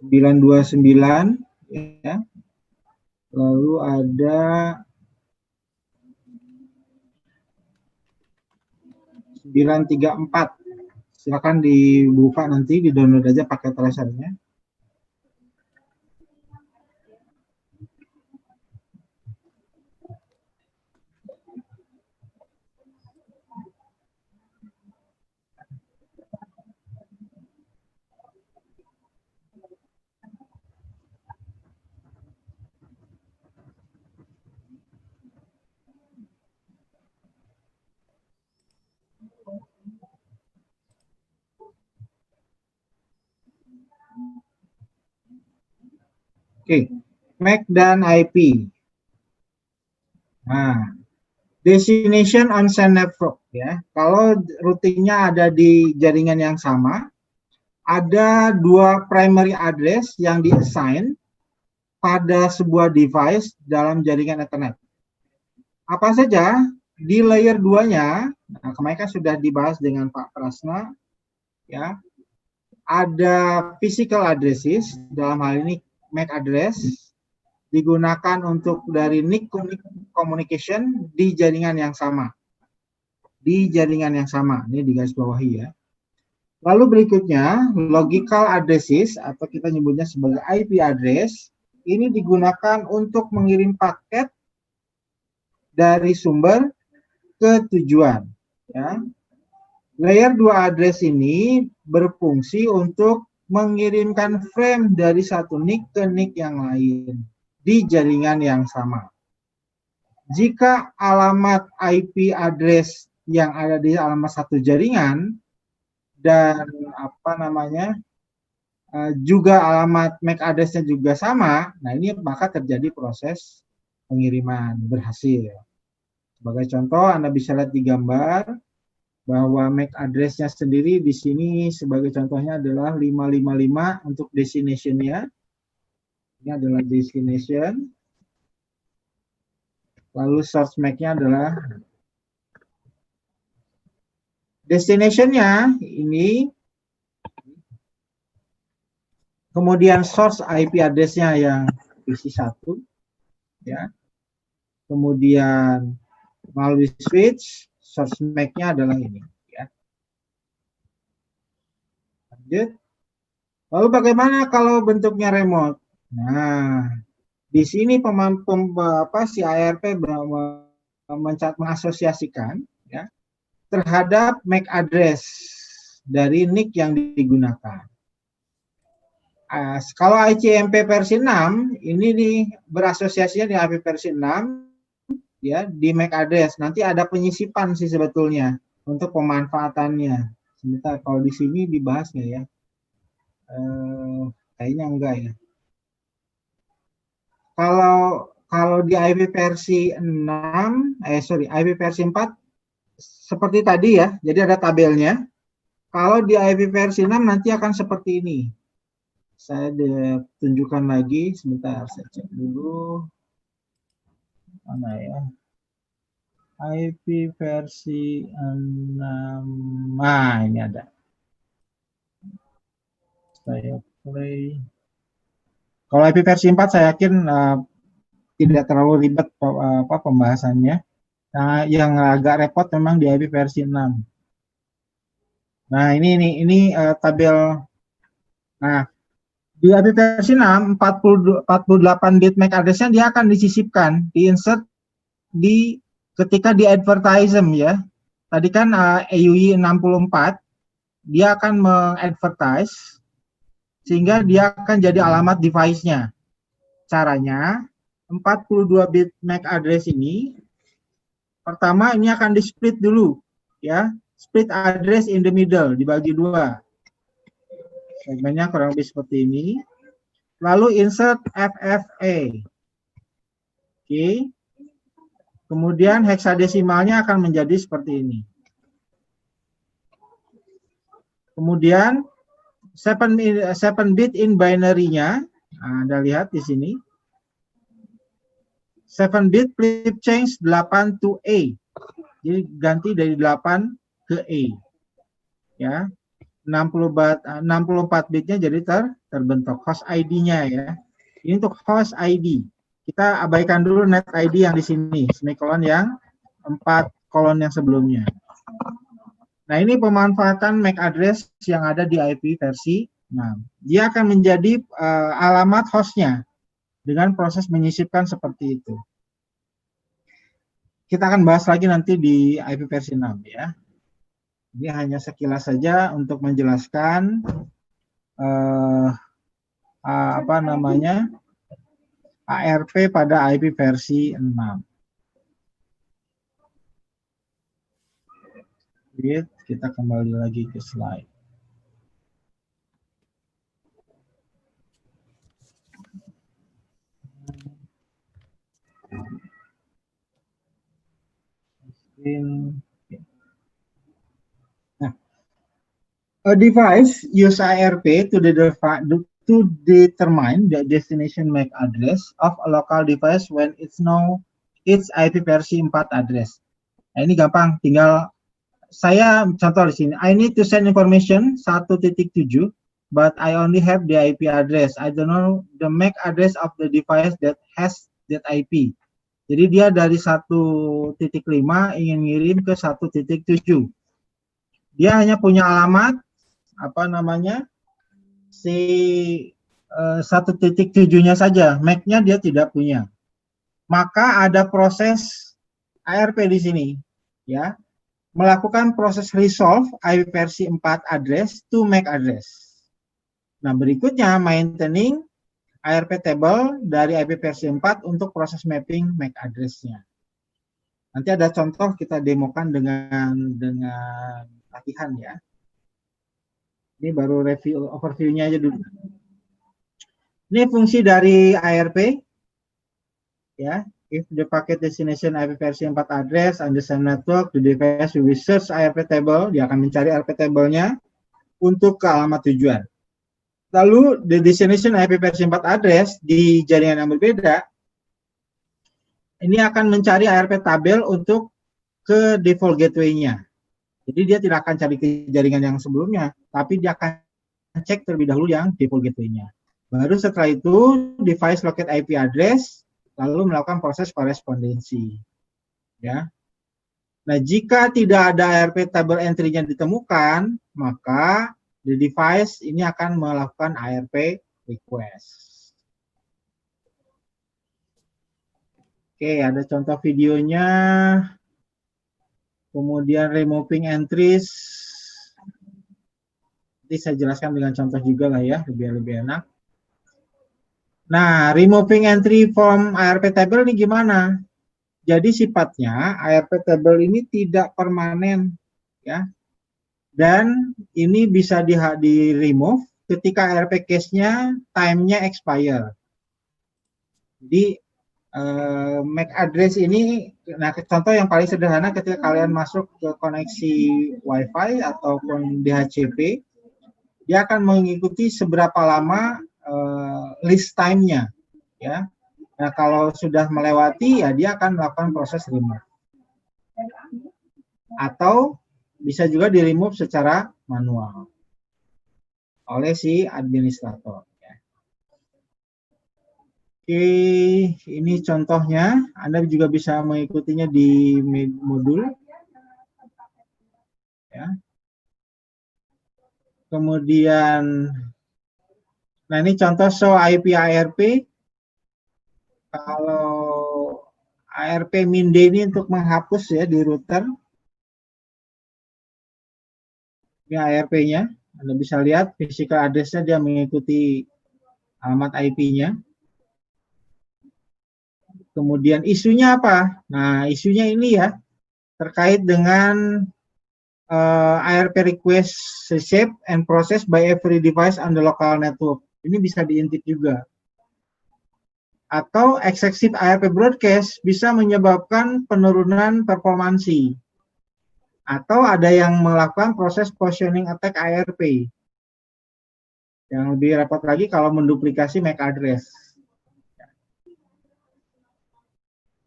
929 ya. Lalu ada 934. Silakan dibuka nanti, di-download aja pakai tracernya. Oke, MAC dan IP. Nah, destination on same network ya. Kalau routingnya ada di jaringan yang sama, ada dua primary address yang di-assign pada sebuah device dalam jaringan Ethernet. Apa saja? Di layer 2-nya, nah kemarin kan sudah dibahas dengan Pak Prasna, ya. Ada physical addresses, dalam hal ini MAC address, digunakan untuk dari NIC communication di jaringan yang sama. Di jaringan yang sama, ini di garis bawahi ya. Lalu berikutnya, logical addresses, atau kita nyebutnya sebagai IP address, ini digunakan untuk mengirim paket dari sumber ke tujuan. Ya. Layer 2 address ini berfungsi untuk mengirimkan frame dari satu NIC ke NIC yang lain di jaringan yang sama. Jika alamat IP address yang ada di alamat satu jaringan dan juga alamat MAC address-nya juga sama, nah ini maka terjadi proses pengiriman berhasil. Sebagai contoh, Anda bisa lihat di gambar, bahwa MAC address-nya sendiri di sini sebagai contohnya adalah 555 untuk destination-nya. Ini adalah destination. Lalu source MAC-nya adalah destination-nya ini. Kemudian source IP address-nya yang isi 1, ya. Kemudian melalui switch, source MAC-nya adalah ini, ya. Lanjut. Lalu bagaimana kalau bentuknya remote? Nah, di sini si ARP mengasosiasikan, ya, terhadap MAC address dari NIC yang digunakan. Kalau ICMP versi 6 ini berasosiasinya di IP versi 6, ya, di MAC address. Nanti ada penyisipan sih sebetulnya untuk pemanfaatannya. Sebentar, kalau di sini dibahas nggak ya? Kayaknya enggak ya. Kalau di IP versi 6, IP versi 4 seperti tadi ya, jadi ada tabelnya. Kalau di IP versi 6 nanti akan seperti ini. Saya tunjukkan lagi, sebentar saya cek dulu. Mana ya? IP versi 6. Nah, ini ada. Saya play. Kalau IP versi 4 saya yakin tidak terlalu ribet pembahasannya. Nah, yang agak repot memang di IP versi 6. Nah, ini tabel. Nah, di IP versi 6 48 bit MAC address-nya dia akan disisipkan, diinsert ketika di advertisement, ya. Tadi kan EUI 64 dia akan mengadvertise sehingga dia akan jadi alamat device-nya. Caranya 42 bit MAC address ini pertama ini akan di split dulu, ya. Split address in the middle, dibagi 2. Segmennya kurang lebih seperti ini. Lalu insert FFA. Oke. Kemudian heksadesimalnya akan menjadi seperti ini. Kemudian 7 bit in binary-nya, Anda lihat di sini. 7 bit flip change 8 to A. Jadi ganti dari 8 ke A. Ya. 64 bitnya jadi terbentuk host ID-nya, ya. Ini untuk host ID. Kita abaikan dulu net ID yang di sini, semikolon yang 4 kolon yang sebelumnya. Nah, ini pemanfaatan MAC address yang ada di IP versi 6. Dia akan menjadi alamat hostnya dengan proses menyisipkan seperti itu. Kita akan bahas lagi nanti di IP versi 6, ya. Ini hanya sekilas saja untuk menjelaskan ARP pada IP versi 6. Kita kembali lagi ke slide. Nah, a device use ARP to determine the destination MAC address of a local device when it's know its IP versi 4 address. Nah, ini gampang, tinggal saya contoh di sini. I need to send information 1.7, but I only have the IP address. I don't know the MAC address of the device that has that IP. Jadi dia dari 1.5 ingin ngirim ke 1.7. Dia hanya punya alamat si 1.7-nya saja, MAC-nya dia tidak punya. Maka ada proses ARP di sini, ya, melakukan proses resolve IP versi 4 address to MAC address. Nah, berikutnya maintaining ARP table dari IP versi 4 untuk proses mapping MAC address-nya. Nanti ada contoh kita demokan dengan latihan, ya. Ini baru review overview-nya aja dulu. Ini fungsi dari ARP, ya. If the packet destination IP versi 4 address on the same network, the device will search ARP table, dia akan mencari ARP table-nya untuk ke alamat tujuan. Lalu the destination IP versi 4 address di jaringan yang berbeda, ini akan mencari ARP tabel untuk ke default gateway-nya. Jadi dia tidak akan cari ke jaringan yang sebelumnya, tapi dia akan cek terlebih dahulu yang default gateway-nya. Baru setelah itu device locate IP address, lalu melakukan proses korespondensi. Ya. Nah, jika tidak ada ARP table entry-nya ditemukan, maka the device ini akan melakukan ARP request. Oke, ada contoh videonya. Kemudian removing entries. Nanti saya jelaskan dengan contoh juga lah ya, lebih enak. Nah, removing entry from ARP table ini gimana? Jadi sifatnya ARP table ini tidak permanen, ya. Dan ini bisa di remove ketika ARP cache-nya time-nya expire. Jadi MAC address ini, nah contoh yang paling sederhana ketika kalian masuk ke koneksi WiFi ataupun DHCP, dia akan mengikuti seberapa lama list time-nya, ya. Nah, kalau sudah melewati, ya dia akan melakukan proses remove. Atau bisa juga di-remove secara manual oleh si administrator. Oke, ini contohnya. Anda juga bisa mengikutinya di modul. Ya. Kemudian, nah ini contoh show IP ARP. Kalau ARP min D ini untuk menghapus ya di router. Ini ARP-nya. Anda bisa lihat physical address-nya dia mengikuti alamat IP-nya. Kemudian isunya apa? Nah, isunya ini ya, terkait dengan ARP request received and processed by every device on the local network. Ini bisa diintip juga. Atau excessive ARP broadcast bisa menyebabkan penurunan performansi. Atau ada yang melakukan proses positioning attack ARP. Yang lebih repot lagi kalau menduplikasi MAC address.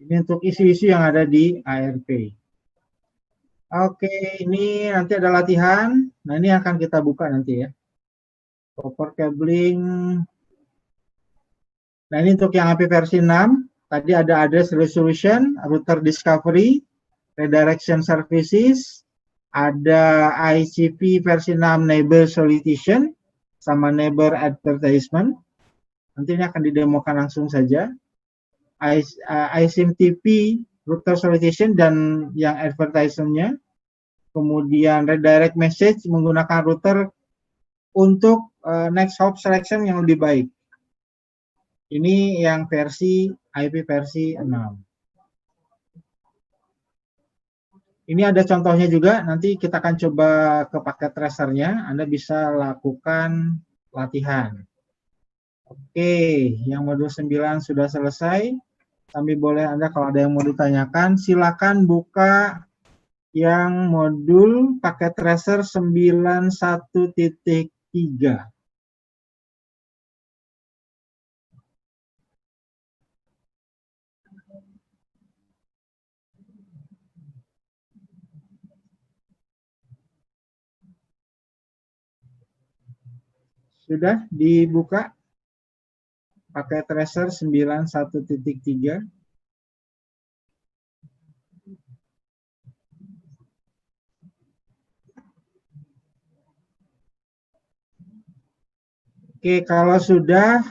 Ini untuk isu-isu yang ada di ARP. Oke, ini nanti ada latihan. Nah, ini akan kita buka nanti ya. Copper cabling. Nah, ini untuk yang IP versi 6. Tadi ada address resolution, router discovery, redirection services, ada ICP versi 6 neighbor solicitation, sama neighbor advertisement. Nanti ini akan didemokan langsung saja. ISMTP router solicitation dan yang advertisement-nya. Kemudian redirect message menggunakan router untuk next hop selection yang lebih baik. Ini yang versi IP versi 6. Ini ada contohnya juga, nanti kita akan coba ke paket tracernya, Anda bisa lakukan latihan. Oke, yang modul 9 sudah selesai. Kami boleh Anda kalau ada yang mau ditanyakan, silakan buka yang modul paket tracer 91.3. Sudah dibuka paket tracer 91.3. Oke, kalau sudah,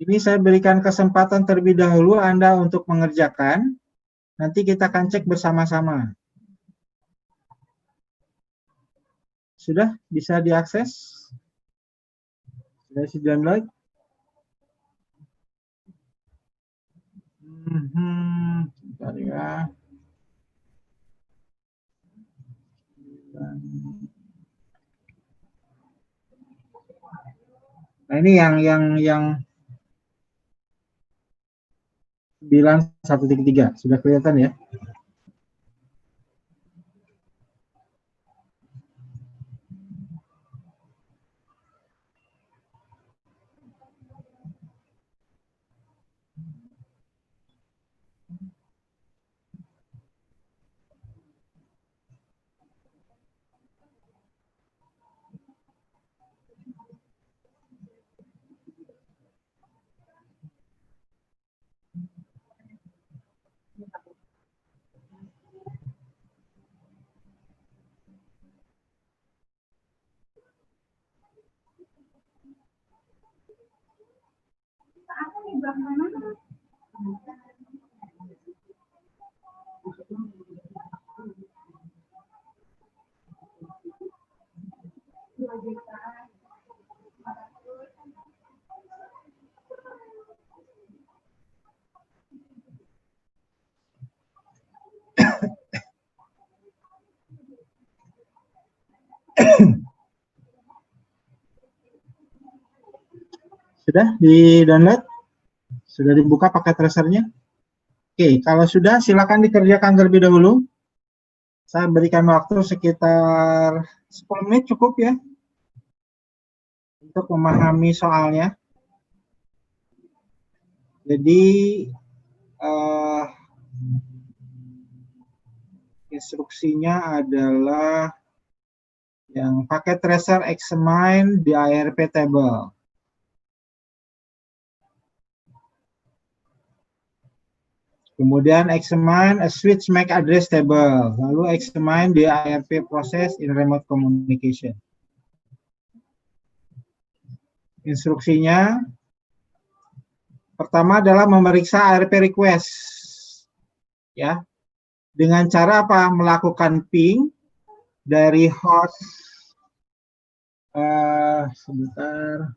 ini saya berikan kesempatan terlebih dahulu Anda untuk mengerjakan. Nanti kita akan cek bersama-sama. Sudah bisa diakses? Sudah di download? Bentar ya. Nah, ini yang 9,1,3. Sudah kelihatan ya? Sudah di-download? Sudah dibuka pakai tracernya? Oke, kalau sudah silakan dikerjakan terlebih dahulu. Saya berikan waktu sekitar 10 menit cukup ya untuk memahami soalnya. Jadi uh, instruksinya adalah yang pakai tracer examine di ARP table. Kemudian examine a switch MAC address table. Lalu examine the ARP process in remote communication. Instruksinya pertama adalah memeriksa ARP request. Ya. Dengan cara apa? Melakukan ping dari host sebentar.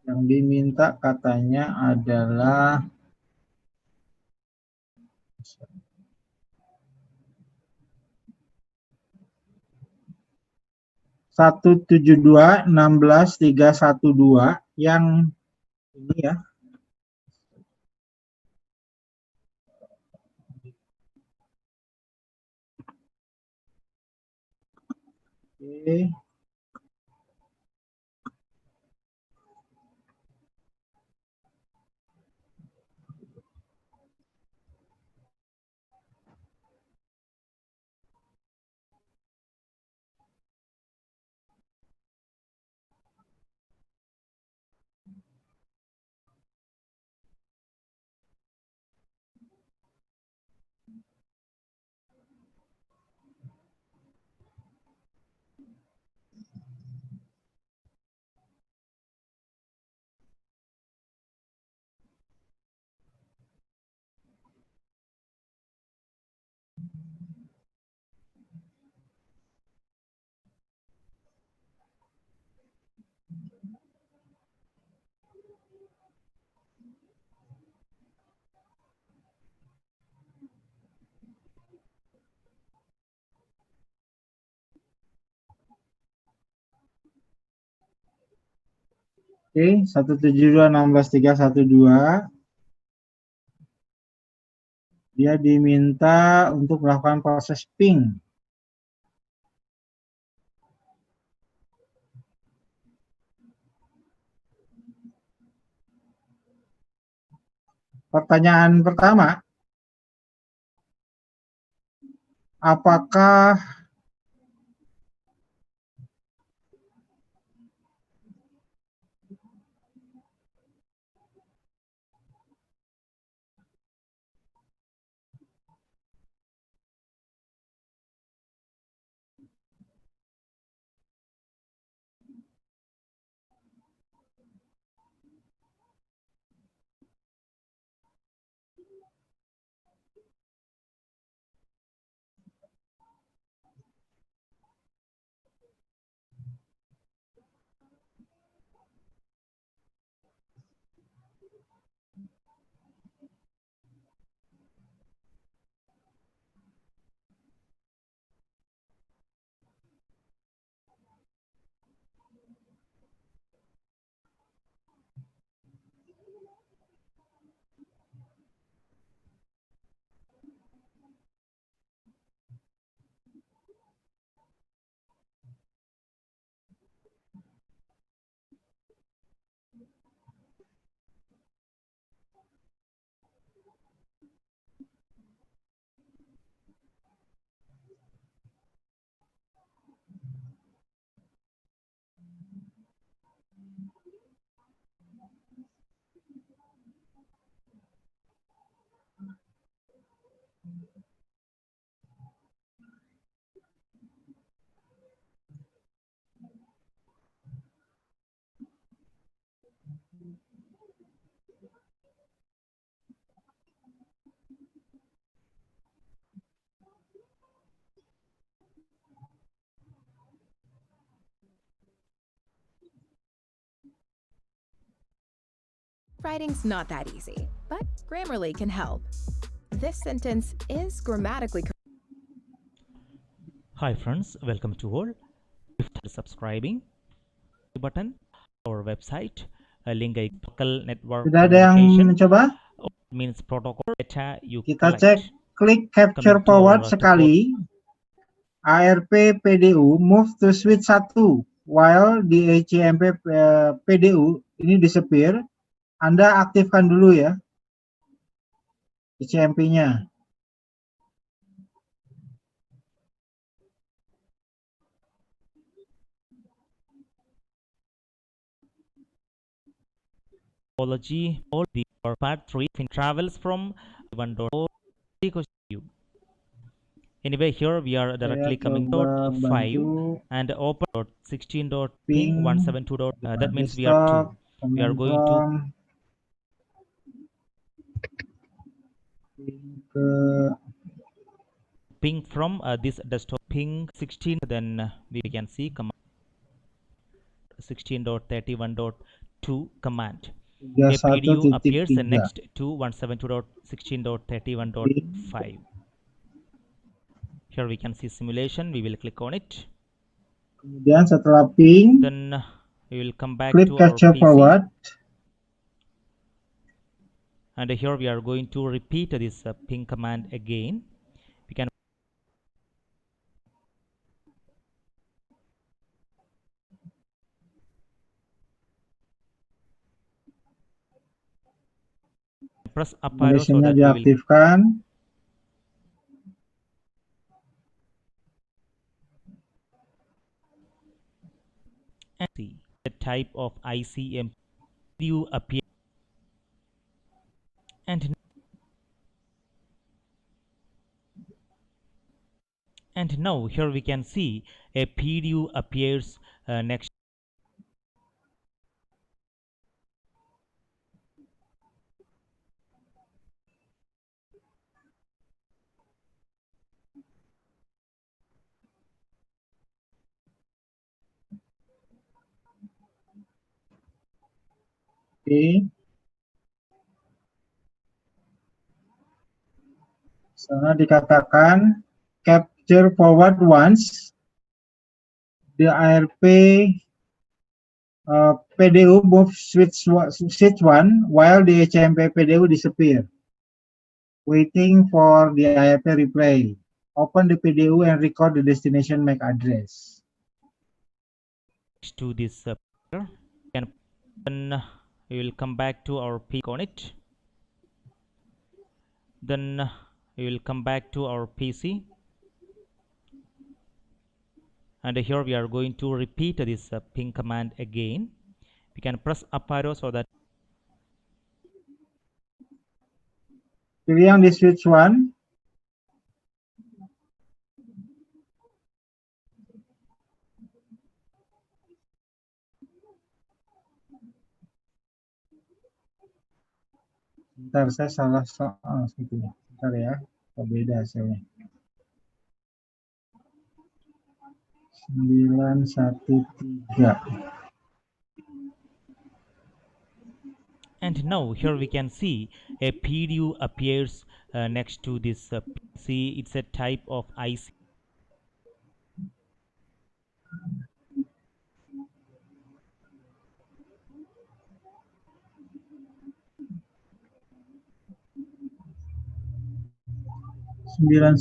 Yang diminta katanya adalah 172.16.312 yang ini ya. Oke. Oke, 172.16.312 dia diminta untuk melakukan proses ping. Pertanyaan pertama, apakah Writing's not that easy, but Grammarly can help. This sentence is grammatically correct. Hi friends, welcome to all. If subscribing button our website, link a local network Sudah ada yang communication mencoba? means protocol data you Kita cek collect. klik capture Coming to forward our sekali. ARP PDU move to switch 1 while di ECMP PDU ini disappear. Anda aktifkan dulu ya ECMP-nya. topology all the part 3 travels from 1.4 you. Anyway, here we are directly Saya coming coba to 5 bantu and open .16.ping ping 172. That means we are 2. desktop, We are command going to prompt, ping ke ping from this desktop ping 16. Then we can see command 16.31.2 command. A PDU appears 31.3. next to 172.16.31.5. Here we can see simulation. We will click on it. Kemudian setelah ping, then we will come back klik to our capture PC. forward. And here we are going to repeat this ping command again. We can press up arrow so Simulationnya that we will diaktifkan. see the type of ICM PDU appear and now here we can see a PDU appears next. Oke. Sana dikatakan capture forward once the ARP PDU move switch 1 while the HMP PDU disappear. Waiting for the ARP replay. Open the PDU and record the destination MAC address. To this and then we will come back to our peak on it. Then we will come back to our PC. And here we are going to repeat this ping command again. We can press up arrow so that Pilih yang di switch 1. Bentar, saya salah soal sebetulnya. Bentar ya, beda hasilnya. 913. and now here we can see a PDU appears next to this PC. It's a type of IC. Sembilan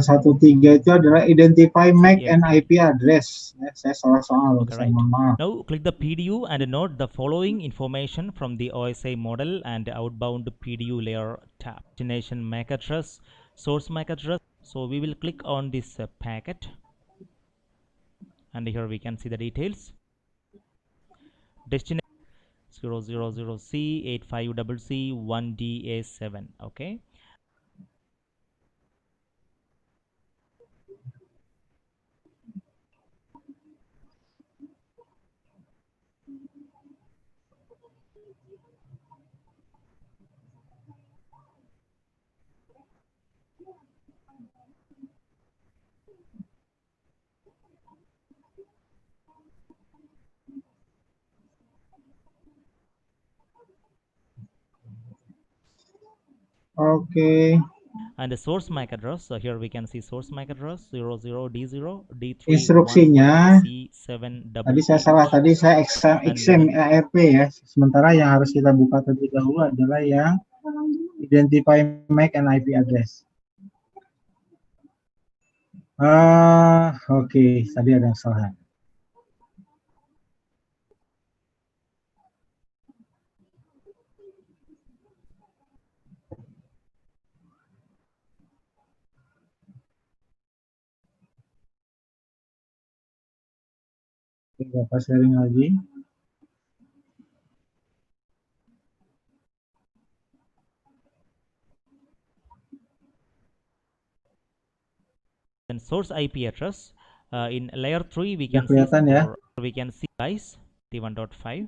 913 itu adalah identify MAC and IP address. Saya salah soal. Okay, right. Now click the PDU and note the following information from the OSI model and outbound PDU layer tab. Destination MAC address, source MAC address. So we will click on this packet, and here we can see the details. Destination 000C85CC1DA7. Okay. Oke. And the source MAC address, so here we can see source MAC address 00D0 Instruksinya D311C7 tadi saya salah, tadi saya exam ARP ya. Sementara yang harus kita buka terlebih dahulu adalah yang identify MAC and IP address. Oke, tadi ada kesalahan. Oke, Bapak sharing lagi. And source IP address in layer 3 we Ya, can see kelihatan ya. we can see device T1.5.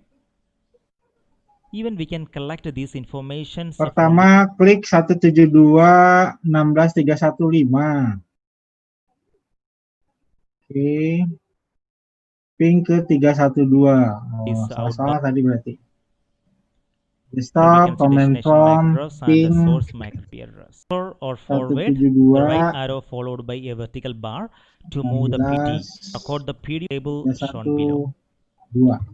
Even we can collect this information. Pertama klik 172.16.315. Oke. Ping ke 312. Salah tadi berarti. Desktop, command prompt, ping, source MAC address. Or forward, the right arrow followed by a vertical bar to move the PD. Record the PD table shown below.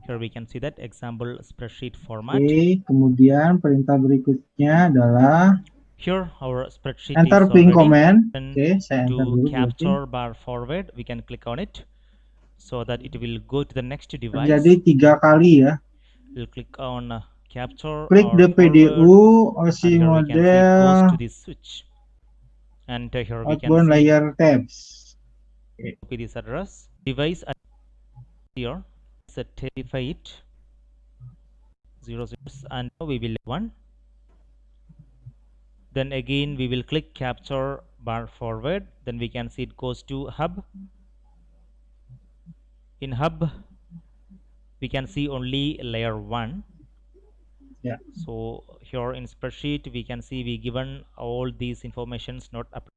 Here we can see that example spreadsheet format. Oke, kemudian perintah berikutnya adalah here our spreadsheet enter is ping already command. Oke, saya enter to dulu. capture bar forward, we can click on it so that it will go to the next device. Jadi 3 kali ya. We'll click on capture. Klik the PDU OSI model to this switch, and here we can outbound see layer tabs. Copy this address. Device here certify it 00, and now we will 1. Then again we will click capture bar forward. Then we can see it goes to hub. In hub we can see only layer 1. Yeah. So here in spreadsheet we can see we given all these informations not up.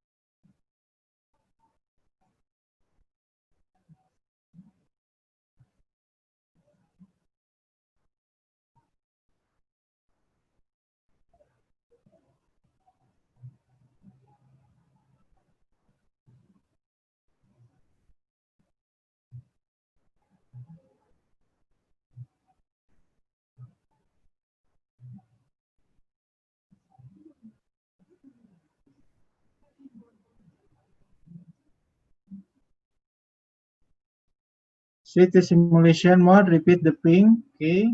Switch to simulation mode, repeat the ping. Okay.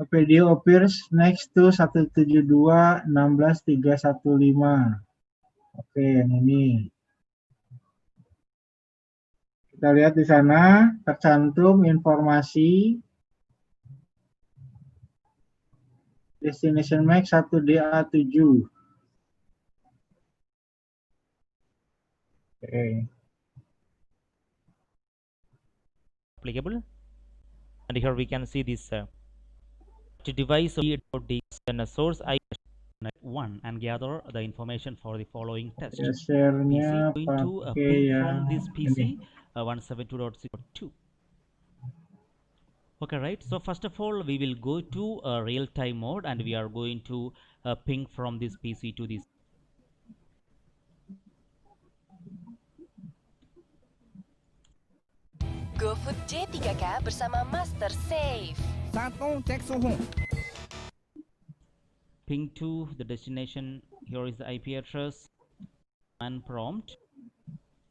A video appears next to 172.16.315. Oke, yang ini. Kita lihat di sana tercantum informasi destination MAC 1DA7. Oke. Applicable, and here we can see this to device and a source I1 and gather the information for the following test. PC going to ping from this PC 172.0.2. Okay, right. So first of all, we will go to real-time mode, and we are going to ping from this PC to this. GoFood J3K bersama Master Safe. Satu cek suhu. Ping to the destination. Here is the IP address and prompt.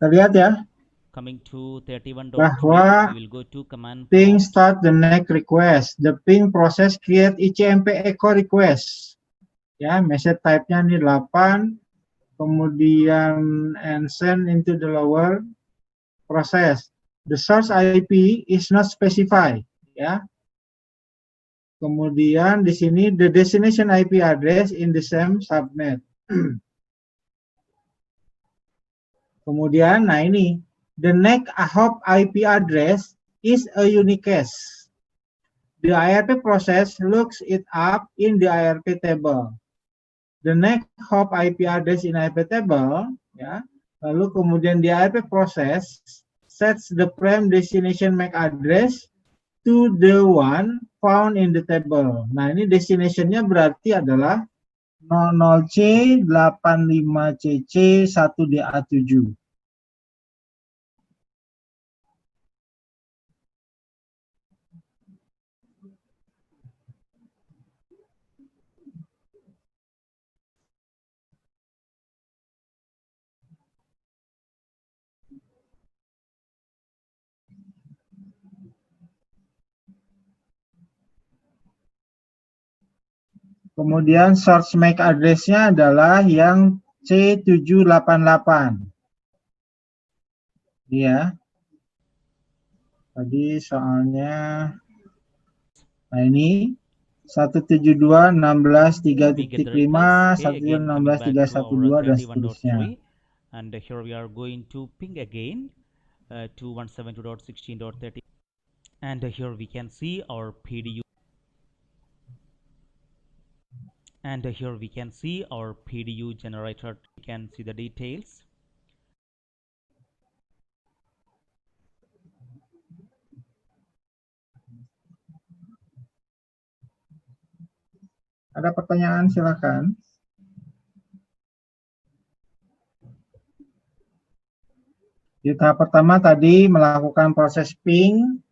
Terlihat ya? Coming to 31.3, bahwa we will go to command ping prompt. start the next request. The ping process create ICMP echo request. Ya, message type-nya ini 8. Kemudian and send into the lower process. The source IP is not specified, ya. Kemudian di sini the destination IP address in the same subnet. Kemudian, nah ini the next hop IP address is a unique case. The IRP process looks it up in the IRP table. The next hop IP address in IRP table, ya. Lalu kemudian di IRP process sets the prime destination MAC address to the one found in the table. Nah, ini destination-nya berarti adalah 00C 85CC 1DA7. Kemudian source MAC address-nya adalah yang C788. Ya. Tadi soalnya, nah ini 172.16.3.5, again coming back to our 172.16.312 dan 31.3, seterusnya. and here we are going to ping again to 172.16.30, and here we can see our PDU, and here we can see our PDU generator. We can see the details. Ada pertanyaan, silakan. Di tahap pertama tadi melakukan proses ping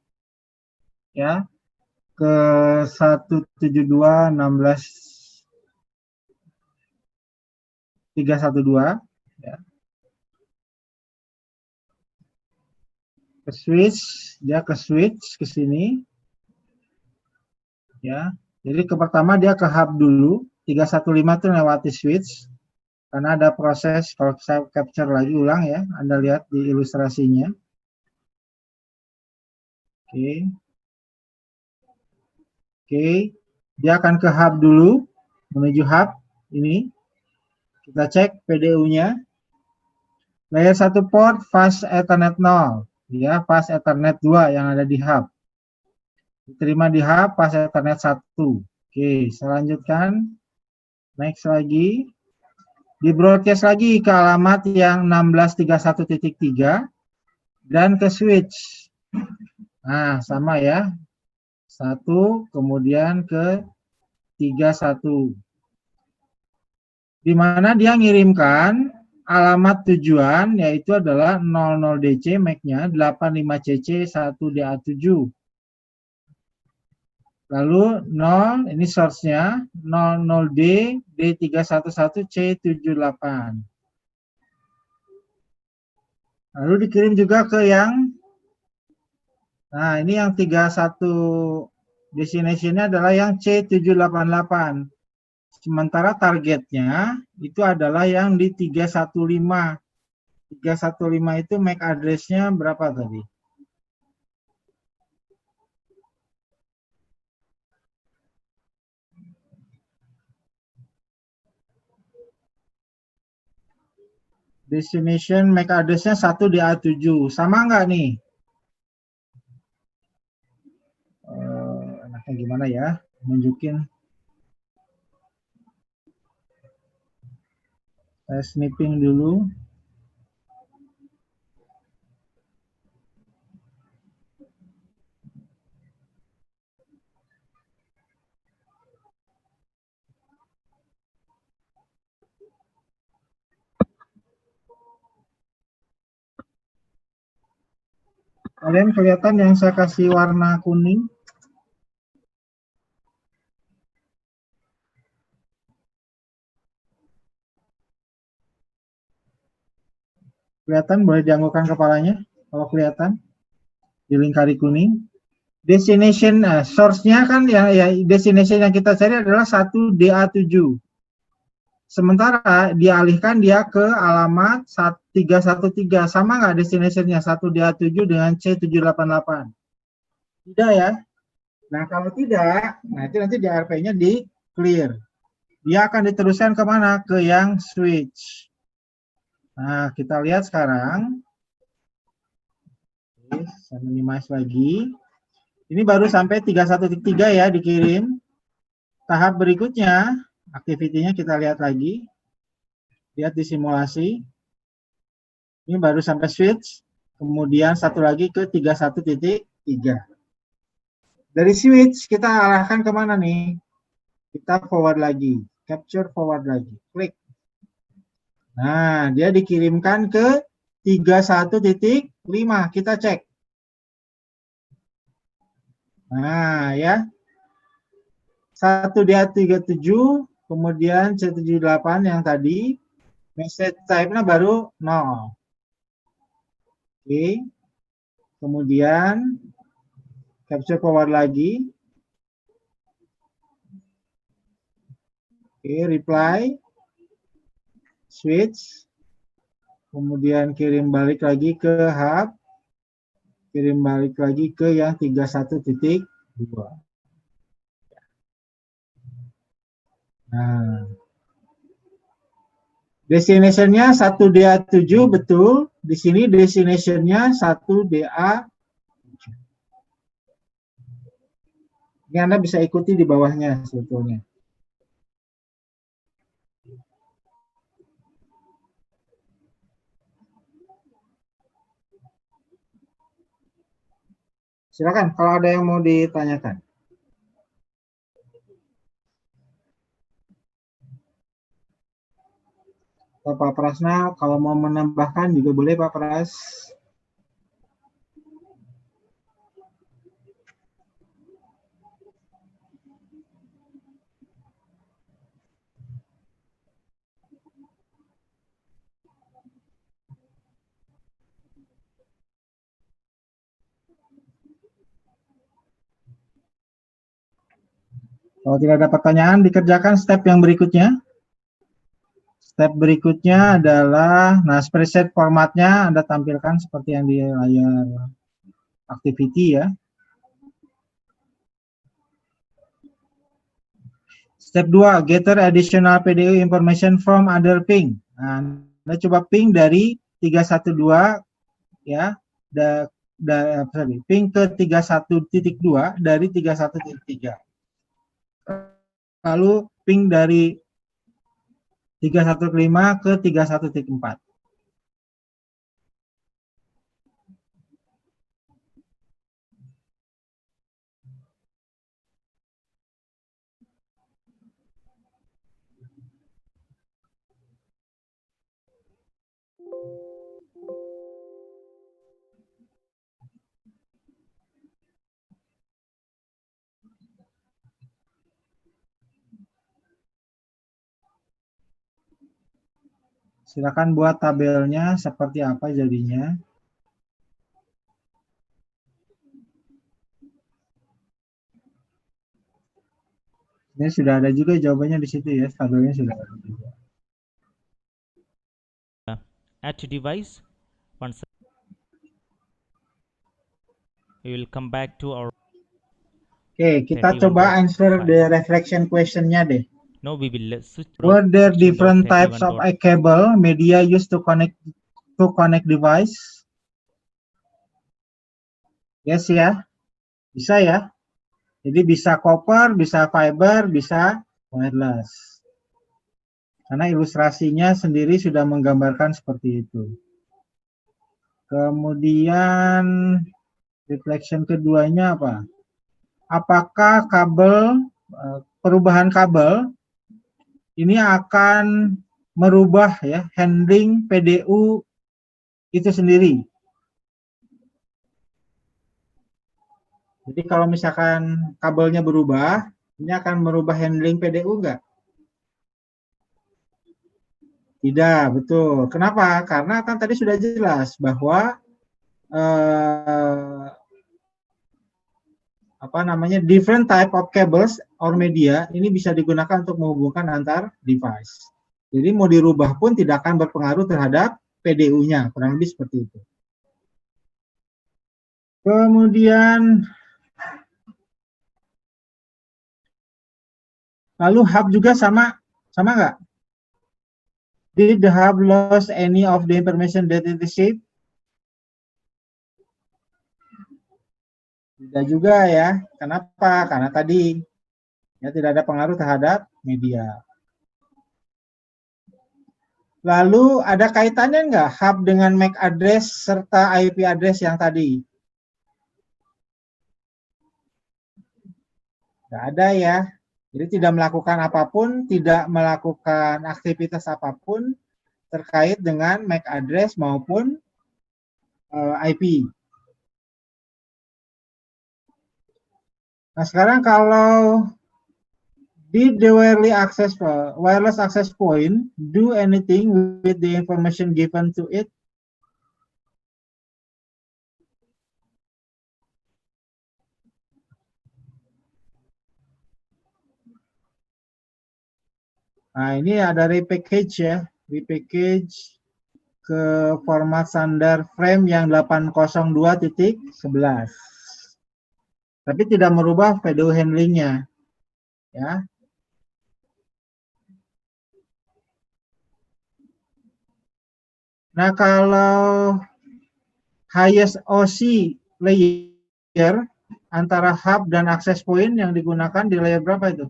ya ke 172.16.312 ya. Ke switch, dia ke switch ke sini ya. Jadi ke pertama dia ke hub dulu, 315 itu lewati switch karena ada proses. Kalau saya capture lagi ulang ya, Anda lihat di ilustrasinya. Oke, dia akan ke hub dulu, menuju hub ini. Kita cek PDU-nya. Layer 1 port fast Ethernet 0, ya, fast Ethernet 2 yang ada di hub. Diterima di hub fast Ethernet 1. Oke, saya lanjutkan. Next lagi. Di broadcast lagi ke alamat yang 16.31.3 dan ke switch. Nah, sama ya. 1 kemudian ke 31. Di mana dia ngirimkan alamat tujuan yaitu adalah 00DC MAC-nya 85CC 1DA7. Lalu 0 ini source-nya 00D D311C78. Lalu dikirim juga ke yang, nah ini yang 31 destination-nya adalah yang C788. Sementara targetnya itu adalah yang di 315. 315 itu MAC address-nya berapa tadi? Destination MAC address-nya 1DA7. Sama nggak nih? Enaknya gimana ya? Nunjukin. Saya snipping dulu. Kalian kelihatan yang saya kasih warna kuning? Kelihatan, boleh dianggukkan kepalanya kalau kelihatan di lingkari kuning. Destination, source-nya kan ya destination yang kita cari adalah 1DA7. Sementara dialihkan dia ke alamat 313. Sama nggak destination-nya 1DA7 dengan C788? Tidak ya. Nah kalau tidak, nah itu nanti di RP-nya di clear. Dia akan diteruskan kemana? Ke yang switch. Nah, kita lihat sekarang. Oke, saya minimize lagi. Ini baru sampai 31.3 ya dikirim. Tahap berikutnya, activity-nya kita lihat lagi. Lihat di simulasi. Ini baru sampai switch. Kemudian satu lagi ke 31.3. Dari switch kita arahkan kemana nih? Kita forward lagi. Capture forward lagi. Klik. Nah, dia dikirimkan ke 31.5. Kita cek. Nah, ya. 1DA37, kemudian C78 yang tadi. Message type-nya baru 0. Oke. Kemudian capture forward lagi. Oke, reply. Switch. Kemudian kirim balik lagi ke hub. Kirim balik lagi ke yang 31.2. Nah, destination-nya 1DA7 betul. Di sini destination-nya 1DA7. Ini Anda bisa ikuti di bawahnya sebetulnya. Silakan kalau ada yang mau ditanyakan. Pak Prasna, kalau mau menambahkan juga boleh Pak Pras. Kalau tidak ada pertanyaan, dikerjakan step yang berikutnya. Step berikutnya adalah, nah spreadsheet formatnya Anda tampilkan seperti yang di layar activity ya. Step 2, gather additional PDU information from other ping. Nah, Anda coba ping dari 312 ya, ping ke 31.2 dari 31.3. Lalu ping dari 315 ke 31.4. Silakan buat tabelnya seperti apa jadinya. Ini sudah ada juga jawabannya di situ ya, tabelnya sudah ada juga. Add to device. Once we will come back to our. Oke, kita coba answer the reflection question-nya deh. Now we will switch. Were there different types of a cable media used to connect device? Yes ya, bisa ya. Jadi bisa copper, bisa fiber, bisa wireless. Karena ilustrasinya sendiri sudah menggambarkan seperti itu. Kemudian reflection keduanya apa? Apakah kabel, perubahan kabel ini akan merubah ya handling PDU itu sendiri? Jadi kalau misalkan kabelnya berubah, ini akan merubah handling PDU enggak? Tidak, betul. Kenapa? Karena kan tadi sudah jelas bahwa different type of cables or media ini bisa digunakan untuk menghubungkan antar device. Jadi mau dirubah pun tidak akan berpengaruh terhadap PDU-nya, kurang lebih seperti itu. Kemudian lalu hub juga sama nggak? Did the hub lost any of the information that it received? Tidak juga ya. Kenapa? Karena tadi ya tidak ada pengaruh terhadap media. Lalu ada kaitannya nggak hub dengan MAC address serta IP address yang tadi? Nggak ada ya. Jadi tidak melakukan apapun, tidak melakukan aktivitas apapun terkait dengan MAC address maupun IP. Nah, sekarang kalau did the wireless access point do anything with the information given to it? Nah, ini ada repackage ya, repackage ke format standar frame yang 802.11. Tapi tidak merubah video handlingnya, ya. Nah, kalau highest OC layer antara hub dan access point yang digunakan di layer berapa itu?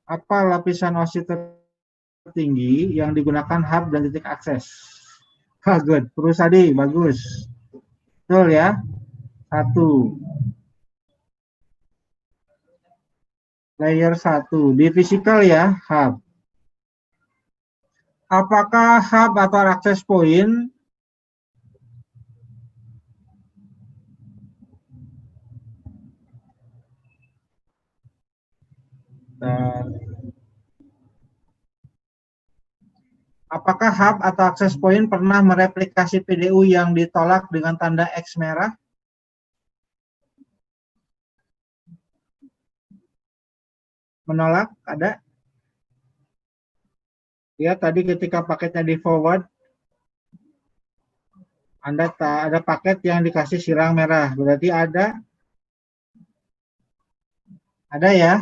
Apa lapisan OC tertinggi yang digunakan hub dan titik akses? Good. Purusadi, bagus. Betul ya. 1. Layer 1. Di physical ya, hub. Apakah hub atau access point apakah hub atau access point pernah mereplikasi PDU yang ditolak dengan tanda X merah? Menolak, ada? Ya, tadi ketika paketnya di forward, Anda ada paket yang dikasih silang merah. Berarti ada? Ada ya?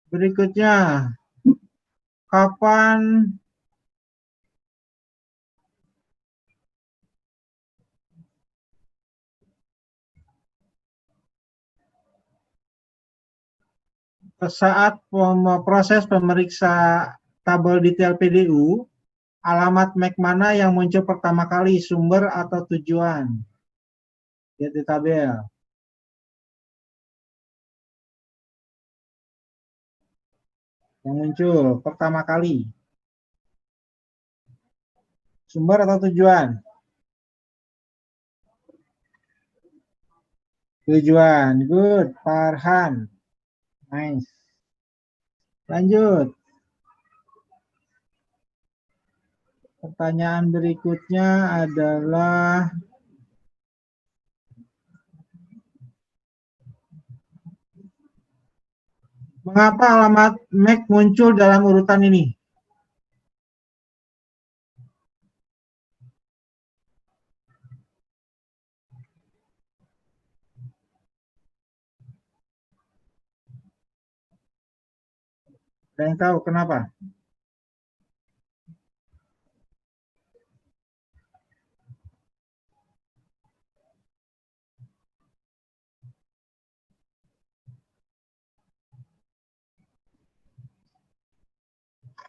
Berikutnya, kapan saat proses pemeriksa tabel detail PDU, alamat MAC mana yang muncul pertama kali, sumber atau tujuan? Lihat di tabel. Yang muncul pertama kali. Sumber atau tujuan? Tujuan. Good. Farhan. Nice. Lanjut. Pertanyaan berikutnya adalah mengapa alamat MAC muncul dalam urutan ini? Ada yang tahu kenapa?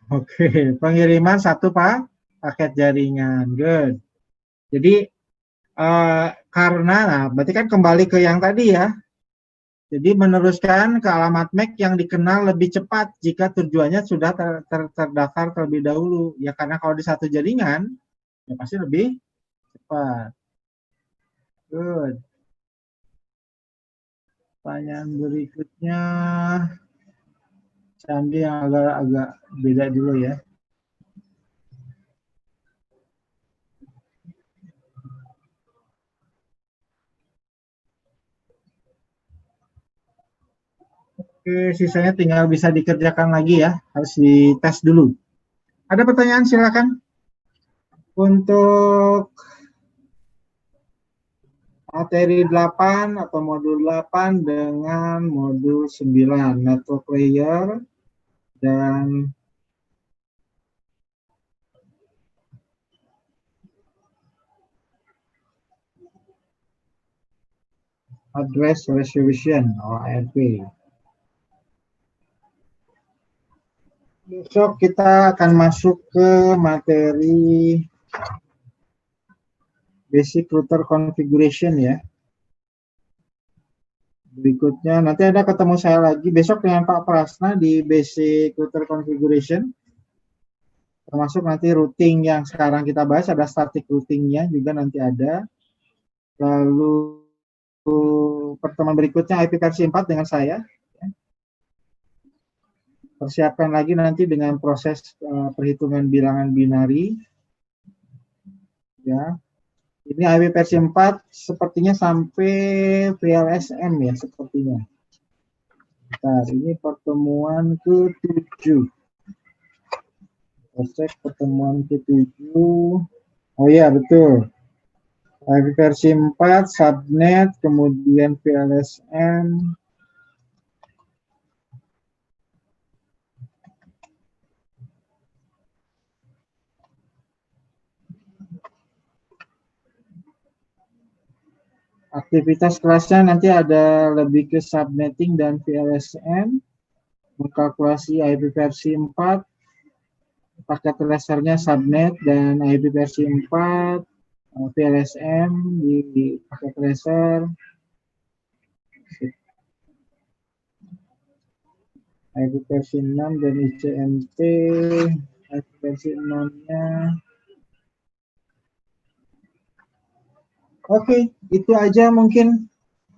Oke, pengiriman 1 paket jaringan. Good. Jadi karena, nah, berarti kan kembali ke yang tadi ya. Jadi meneruskan ke alamat MAC yang dikenal lebih cepat jika tujuannya sudah terdaftar terlebih dahulu. Ya karena kalau di satu jaringan, ya pasti lebih cepat. Good. Pertanyaan berikutnya, Candi yang agak beda dulu ya. Oke, sisanya tinggal bisa dikerjakan lagi ya. Harus dites dulu. Ada pertanyaan, silakan. Untuk materi 8 atau modul 8 dengan modul 9 network layer dan address resolution atau ARP. Besok kita akan masuk ke materi basic router configuration ya. Berikutnya nanti ada ketemu saya lagi besok dengan Pak Prasna di basic router configuration. Termasuk nanti routing yang sekarang kita bahas, ada static routingnya juga nanti ada. Lalu pertemuan berikutnya IP versi 4 dengan saya. Persiapkan lagi nanti dengan proses perhitungan bilangan binari. Ya. Ini IP versi 4 sepertinya sampai VLSM ya sepertinya. Bentar, ini pertemuan ke-7. Kita cek pertemuan ke-7. Oh iya betul. IP versi 4, subnet, kemudian VLSM. Aktivitas kelasnya nanti ada lebih ke subnetting dan VLSM, mengkalkulasi IP versi 4, paket tracernya subnet dan IP versi 4, VLSM di paket tracer, IP versi 6 dan ICMP, IP versi 6-nya. Oke, itu aja mungkin.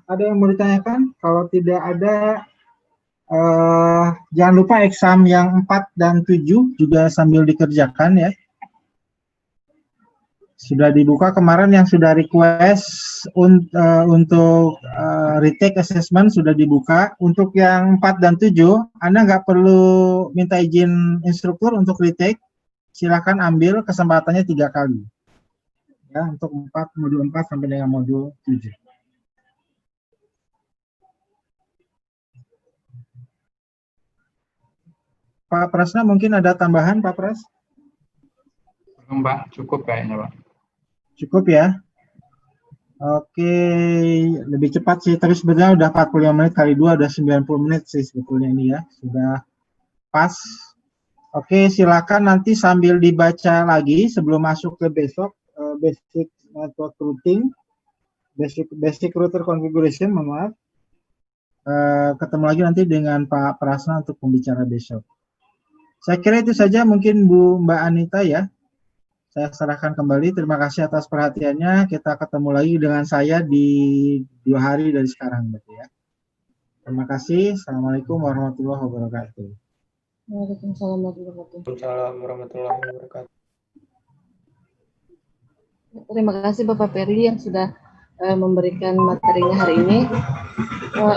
Ada yang mau ditanyakan? Kalau tidak ada, jangan lupa exam yang 4 dan 7 juga sambil dikerjakan ya. Sudah dibuka kemarin yang sudah request untuk retake assessment sudah dibuka. Untuk yang 4 dan 7, Anda nggak perlu minta izin instruktur untuk retake. Silakan ambil kesempatannya 3 kali. Ya, untuk modul 4 sampai dengan modul 7. Pak Prasna mungkin ada tambahan Pak Pras? Mbak, cukup kayaknya Pak. Cukup ya? Oke, lebih cepat sih, tapi sebenarnya udah 45 menit kali 2, udah 90 menit sih sebetulnya ini ya, sudah pas. Oke, silakan nanti sambil dibaca lagi sebelum masuk ke besok, basic network routing, basic router configuration, mohon maaf. Ketemu lagi nanti dengan Pak Prasna untuk pembicara besok. Saya kira itu saja mungkin Mbak Anita ya. Saya serahkan kembali. Terima kasih atas perhatiannya. Kita ketemu lagi dengan saya di 2 hari dari sekarang, berarti ya. Terima kasih. Assalamualaikum warahmatullahi wabarakatuh. Waalaikumsalam warahmatullahi wabarakatuh. Terima kasih Bapak Peri yang sudah memberikan materinya hari ini.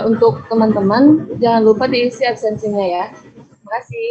Untuk teman-teman, jangan lupa diisi absensinya ya. Terima kasih.